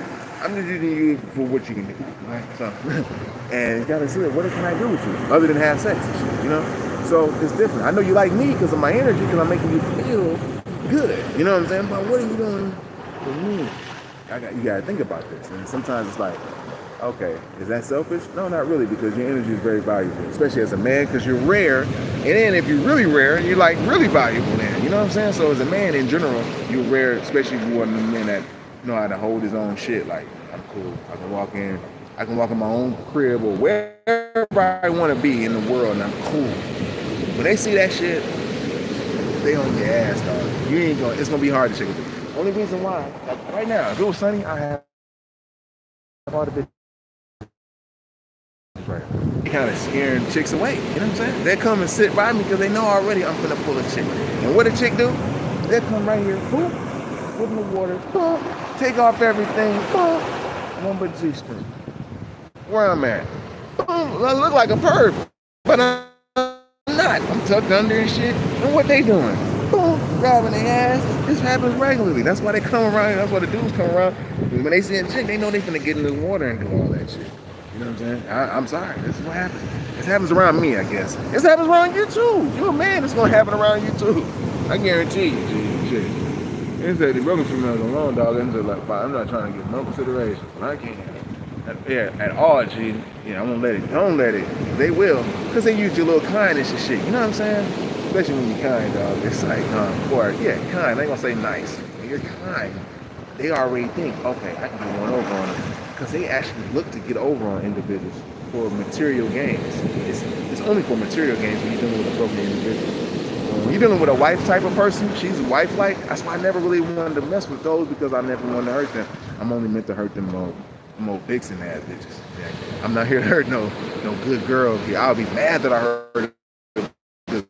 I'm just using you for what you can do, right? So, and you gotta see what can I do with you other than have sex and shit, you know? So it's different. I know you like me because of my energy, because I'm making you feel good. You know what I'm saying? But what are you doing for me? You gotta think about this. And sometimes it's like, okay, is that selfish? No, not really, because your energy is very valuable, especially as a man, because you're rare. And then if you're really rare, you're like really valuable then. You know what I'm saying? So as a man in general, you're rare, especially if you're one of the men that know how to hold his own shit. Like, I'm cool. I can walk in my own crib or wherever I want to be in the world, and I'm cool. When they see that shit, they on your ass, dog. You ain't going. It's gonna be hard to shake it. Only reason why, like right now, if it was sunny, I have all the bitches right. They kind of scaring chicks away. You know what I'm saying? They come and sit by me because they know already I'm gonna pull a chick. And what a chick do? They come right here, boop, put in the water, boop, take off everything, boop, one but G-string. Where I'm at. I look like a perv, but I'm not. I'm tucked under and shit. And what they doing? Boom, grabbing their ass. This happens regularly. That's why they come around. That's why the dudes come around. When they see a chick, they know they finna get in the water and do all that shit. You know what I'm saying? I'm sorry. This is what happens. This happens around me, I guess. This happens around you too. You're a man. It's gonna happen around you too. I guarantee you, G. It's that the broken females alone, dog. I'm not trying to get no consideration. I can't. Yeah, at all, G. Yeah, I won't let it. Don't let it. They will, because they use your little kindness and shit. You know what I'm saying? Especially when you're kind, dog. It's like, or yeah, kind. They ain't gonna say nice. You're kind. They already think, okay, I can get one over on them, because they actually look to get over on individuals for material gains. It's only for material gains when you're dealing with a broken individual. When you're dealing with a wife type of person, she's wife-like. That's why I never really wanted to mess with those, because I never wanted to hurt them. I'm only meant to hurt them more vixen ass bitches. Yeah. I'm not here to hurt no good girl. I'll be mad that I hurt a good girl.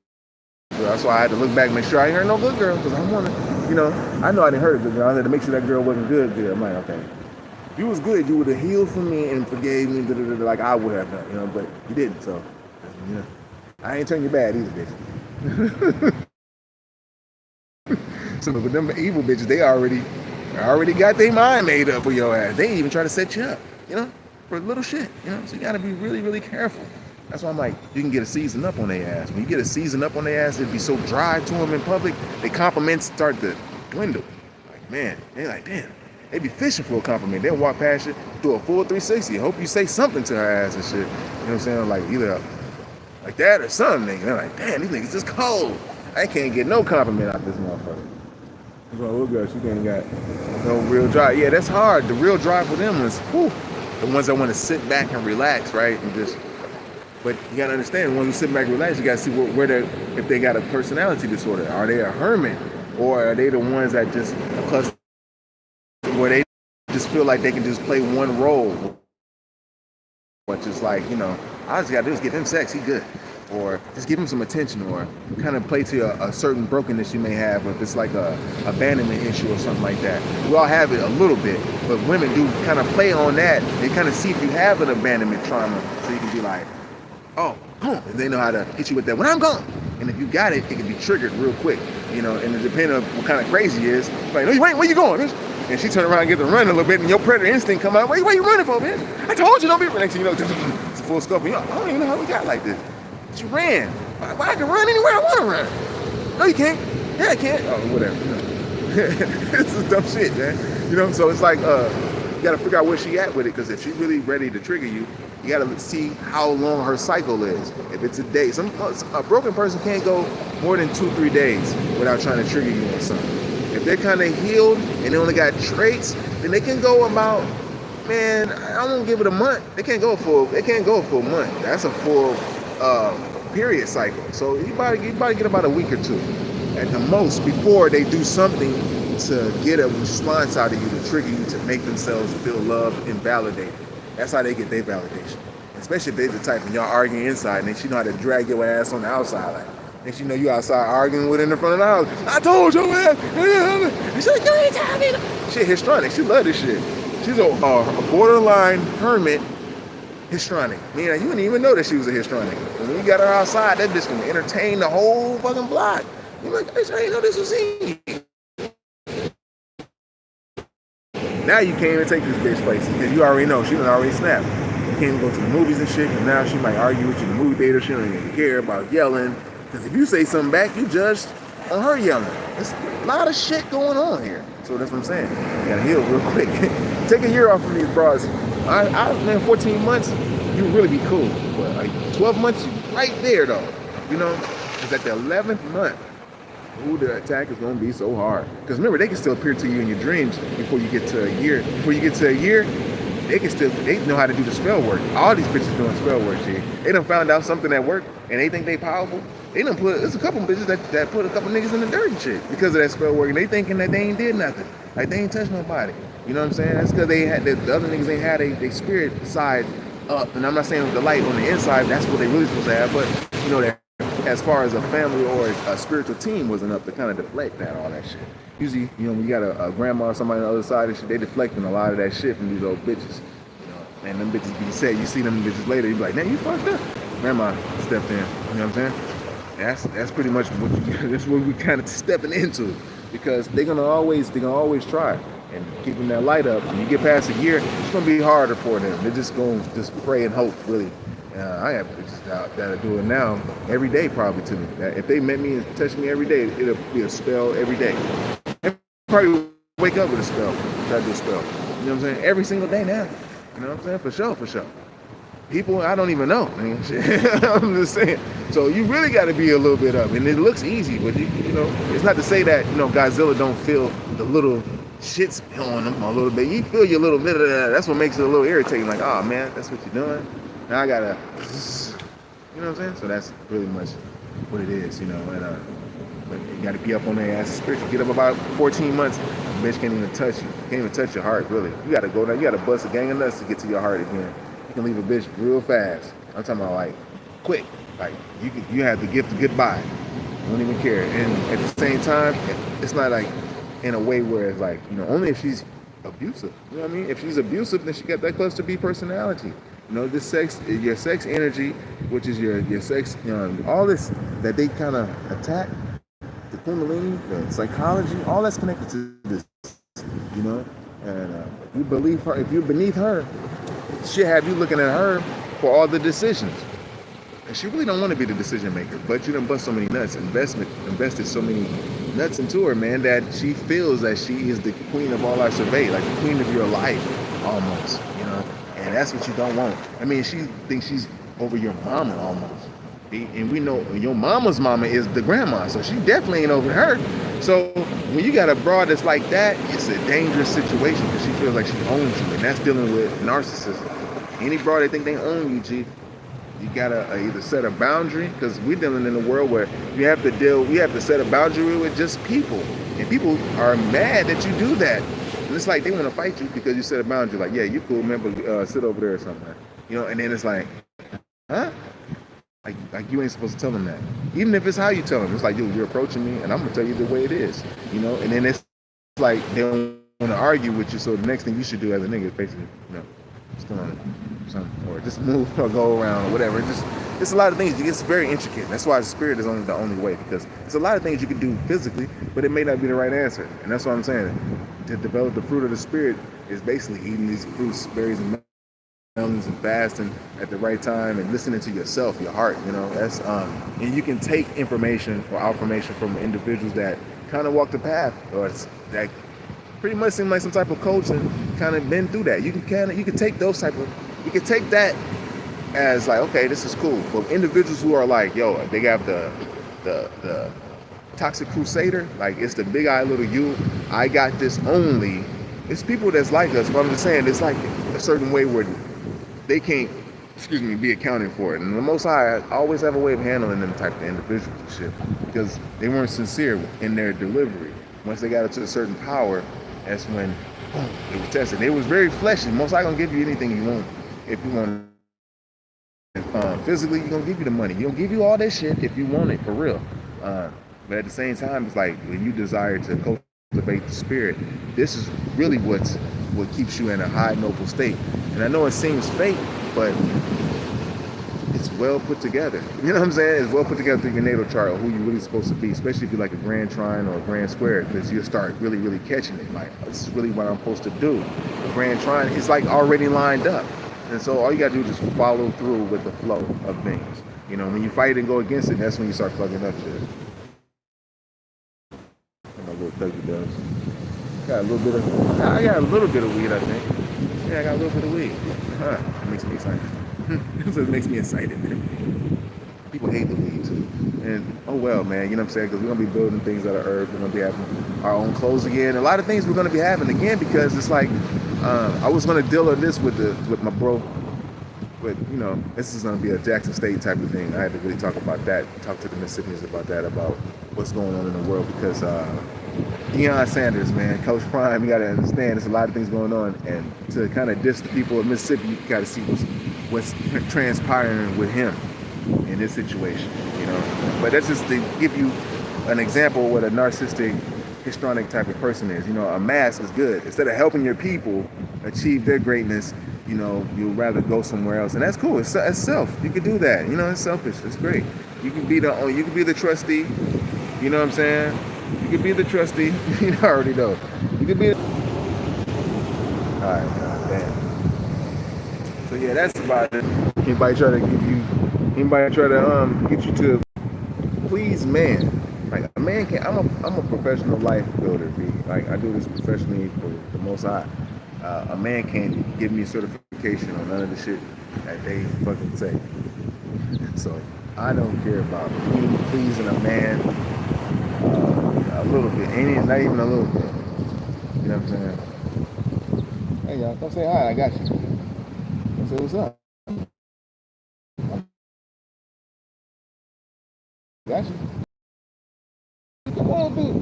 That's why I had to look back and make sure I ain't hurt no good girl, because I want to, you know I didn't hurt a good girl. I had to make sure that girl wasn't good. I'm like, okay, if you was good, you would have healed for me and forgave me, like I would have done, you know, but you didn't. So, you know, I ain't turning you bad either, bitch. Some of them evil bitches, they already got their mind made up for your ass. They even try to set you up, you know, for little shit, you know. So you gotta be really, really careful. That's why I'm like, you can get a season up on their ass. When you get a season up on their ass, it'd be so dry to them in public, their compliments start to dwindle. Like, man, they're like, damn. They be fishing for a compliment. They'll walk past you, do a full 360. Hope you say something to her ass and shit. You know what I'm saying? Like either like that or something. They're like, damn, these niggas just cold. I can't get no compliment out this motherfucker. Oh, girl, she ain't got no real drive. Yeah, that's hard. The real drive for them is the ones that want to sit back and relax, right? And just, but you gotta understand, the ones who sit back and relax, you gotta see where they, if they got a personality disorder. Are they a hermit, or are they the ones that just where they just feel like they can just play one role, which is like, you know, all I just gotta do is give him sex, he good. Or just give him some attention, or kind of play to a certain brokenness you may have, if it's like a abandonment issue or something like that. We all have it a little bit, but women do kind of play on that. They kind of see if you have an abandonment trauma, so you can be like, oh, and they know how to hit you with that when I'm gone. And if you got it, it can be triggered real quick, you know, and it depends on what kind of crazy he is. Like, no, wait, where you going, bitch? And she turn around and get to run a little bit, and your predator instinct come out. Wait, where you running for, bitch? I told you don't be running. You know, it's a full scuffle. I don't even know how we got like this. You ran. I can run anywhere I want to run. No, you can't. Yeah, I can't. Oh, whatever. You know. This is dumb shit, man. You know, so it's like, you got to figure out where she at with it, because if she's really ready to trigger you, You gotta see how long her cycle is. If it's a day, a broken person can't go more than 2-3 days without trying to trigger you on something. If they're kind of healed and they only got traits, then they can go about, man, I won't give it a month. They can't go for a month. That's a full period cycle. So you probably get about a week or two at the most before they do something to get a response out of you, to trigger you, to make themselves feel loved and validated. That's how they get their validation. Especially if they're the type of y'all arguing inside, and then she know how to drag your ass on the outside. Like, next you know you outside arguing with her in the front of the house. I told your ass. She's like, you ain't telling me. Shit, histrionic. She love this shit. She's a borderline hermit histrionic. Meaning you didn't even know that she was a histrionic. And when you got her outside, that bitch can entertain the whole fucking block. You're like, bitch, I didn't know this was in you. Now you can't even take this bitch places because you already know she done already snapped. You can't even go to the movies and shit, and now she might argue with you in the movie theater. She don't even care about yelling, because if you say something back, you judged on her yelling. There's a lot of shit going on here. So that's what I'm saying. You gotta heal real quick. Take a year off from these bras. Man, 14 months, you really be cool. But like 12 months, you right there though. You know, because at the 11th month, ooh, the attack is gonna be so hard. Because remember, they can still appear to you in your dreams before you get to a year. Before you get to a year, they know how to do the spell work. All these bitches doing spell work, G. They done found out something that worked, and they think they powerful. They done there's a couple bitches that put a couple niggas in the dirt and shit because of that spell work, and they thinking that they ain't did nothing. Like, they ain't touched nobody. You know what I'm saying? That's because they had, the other niggas ain't had their spirit side up. And I'm not saying with the light on the inside, that's what they really supposed to have, but, you know, that as far as a family or a spiritual team wasn't up to kind of deflect that, all that shit. Usually, you know, when you got a grandma or somebody on the other side of shit, they deflecting a lot of that shit from these old bitches. You know, and them bitches be said, you see them bitches later, you be like, man, you fucked up. Grandma stepped in, you know what I'm saying? That's pretty much that's what we kind of stepping into, because they're gonna always try. And keeping that light up, when you get past a year, it's gonna be harder for them. They're just gonna pray and hope, really. I have bitches that'll do it now every day, probably, to me. If they met me and touched me every day, it'll be a spell every day. They probably wake up with a spell, try to do a spell. You know what I'm saying? Every single day now. You know what I'm saying? For sure. People I don't even know. Man. I'm just saying. So you really got to be a little bit up, and it looks easy, but you know, it's not to say that, you know, Godzilla don't feel the little shit's on them a little bit. You feel your little bit of that. That's what makes it a little irritating. Like, oh man, that's what you're doing. Now I gotta, you know what I'm saying? So that's really much what it is, you know. And but you gotta be up on their ass spiritual. Get up about 14 months, the bitch can't even touch you. Can't even touch your heart, really. You gotta go down. You gotta bust a gang of nuts to get to your heart again. You can leave a bitch real fast. I'm talking about like quick. Like you have the gift of goodbye. You don't even care. And at the same time, it's not like in a way where it's like, you know, only if she's abusive. You know what I mean? If she's abusive, then she got that cluster B personality. You know, this sex, your sex energy, which is your sex, you know, all this that they kind of attack, the kundalini, the psychology, all that's connected to this, you know. And if you believe her, if you're beneath her, she'll have you looking at her for all the decisions. And she really don't want to be the decision maker, but you done bust so many nuts, invested so many nuts into her, man, that she feels that she is the queen of all our survey, like the queen of your life, almost, you know. And that's what you don't want. I mean, she thinks she's over your mama almost. And we know your mama's mama is the grandma, so she definitely ain't over her. So when you got a broad that's like that, it's a dangerous situation because she feels like she owns you, and that's dealing with narcissism. Any broad that think they own you, G, you gotta either set a boundary, because we're dealing in a world where you have to set a boundary with just people, and people are mad that you do that. And it's like they want to fight you because you set a boundary. Like, yeah, you cool, man, but sit over there or something. You know, and then it's like, huh? Like you ain't supposed to tell them that. Even if it's how you tell them. It's like, dude, you're approaching me, and I'm going to tell you the way it is. You know, and then it's like they don't want to argue with you, so the next thing you should do as a nigga is basically, you know, just go on something, or just move or go around or whatever. It's a lot of things. It's very intricate. That's why the spirit is only the only way, because it's a lot of things you can do physically, but it may not be the right answer. And that's what I'm saying. To develop the fruit of the spirit is basically eating these fruits, berries, and melons, and fasting at the right time, and listening to yourself, your heart. You know, that's and you can take information or affirmation from individuals that kind of walk the path, or that pretty much seem like some type of coach and kind of been through that. You can take those type of, you can take that as like, okay, this is cool. But individuals who are like, yo, they have the toxic crusader, like it's the big I little you, I got this only. It's people that's like us, but I'm just saying it's like a certain way where they can't, excuse me, be accounted for it. And the Most High always have a way of handling them type of individuals and shit, because they weren't sincere in their delivery. Once they got into a certain power, that's when it was tested. It was very fleshy. Most High gonna give you anything you want. If you want physically, He gonna give you the money. He gonna give you all this shit if you want it for real. But at the same time, it's like when you desire to cultivate the spirit, this is really what keeps you in a high noble state. And I know it seems fake, but it's well put together. You know what I'm saying? It's well put together through your natal chart of who you're really supposed to be, especially if you're like a grand trine or a grand square, because you'll start really, really catching it. Like, this is really what I'm supposed to do. The grand trine is like already lined up. And so all you gotta do is just follow through with the flow of things. You know, when you fight and go against it, that's when you start fucking up shit. My little thuggy does. I got a little bit of weed, I think. Yeah, I got a little bit of weed. It makes me excited. It makes me excited, man. People hate the weed too. And oh well, man, you know what I'm saying? Because we're gonna be building things out of herbs. We're gonna be having our own clothes again. A lot of things we're gonna be having again, because it's like I was gonna deal with this with my bro. But you know, this is gonna be a Jackson State type of thing. I had to really talk about that, talk to the Mississippians about that, about what's going on in the world, because Deion Sanders, man, Coach Prime, you gotta understand there's a lot of things going on, and to kind of diss the people of Mississippi, you gotta see what's transpiring with him in this situation, you know. But that's just to give you an example of what a narcissistic, histrionic type of person is. You know, a mask is good. Instead of helping your people achieve their greatness, you know, you'd rather go somewhere else, and that's cool. It's self. You can do that. You know, it's selfish. It's great. You can be the trustee. You know what I'm saying? You can be the trustee. You already know. You can be. All right, damn. So yeah, that's about it. Anybody try to get you to please man. Like a man can't. I'm a professional life builder. B. Like I do this professionally for the Most High. A man can't give me certification on none of the shit that they fucking say. So I don't care about pleasing a man a little bit. Not even a little bit. You know what I'm saying? Hey y'all, come say hi. I got you. Come say what's up. Got you. Come on, dude.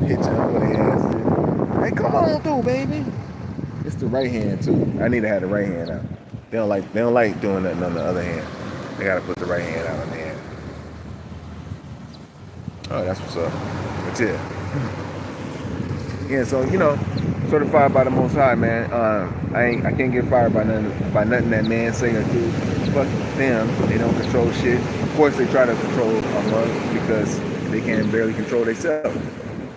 Hit you up for the ass. Hey, come on, dude, baby. It's the right hand too. I need to have the right hand out. They don't like doing nothing on the other hand. They gotta put the right hand out on the hand. Oh, that's what's up. That's it. Yeah, so you know, certified by the Most High, man. I can't get fired by nothing that man say or do. Fuck them. They don't control shit. Of course, they try to control Amaru because they can barely control themselves.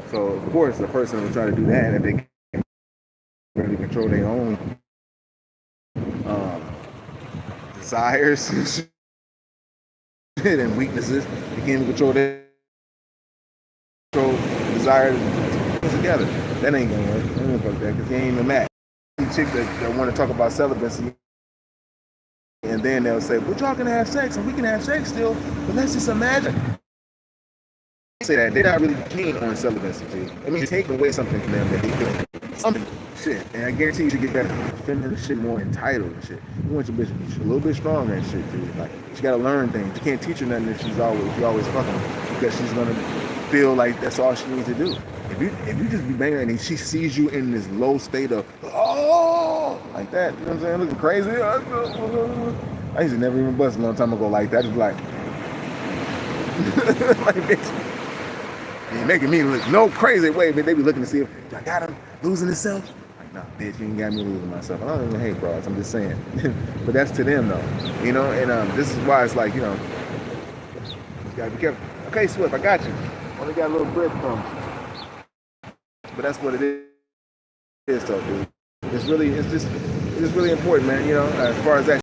So of course, the person will try to do that if they can't really control their own desires and weaknesses. They can't even control their desires together. That ain't gonna work. I don't fuck that because he ain't even mad. Chicks that want to talk about celibacy, and then they'll say, "Well, y'all can have sex, and we can have sex still, but let's just imagine." Say that they're not really keen on celibacy. I mean, taking away something from them that they feel something shit, and I guarantee you to get that feminine shit more entitled and shit. You want your bitch to be a little bit stronger and shit, dude. Like she gotta learn things. You can't teach her nothing if you always fucking her, because she's gonna feel like that's all she needs to do. If you just be banging and she sees you in this low state of like that, you know what I'm saying, looking crazy. I used to never even bust a long time ago like that. Just like like bitch. You're making me look no crazy way, but they be looking to see if I got him losing himself. Like, nah, bitch, you ain't got me losing myself. I don't even hate bros, I'm just saying. But that's to them though, you know. And this is why it's like, you know, you gotta be careful. Okay, Swift, I got you. Only got a little breadcrumbs, but that's what it is, though, dude. It's just really important, man. You know, as far as that.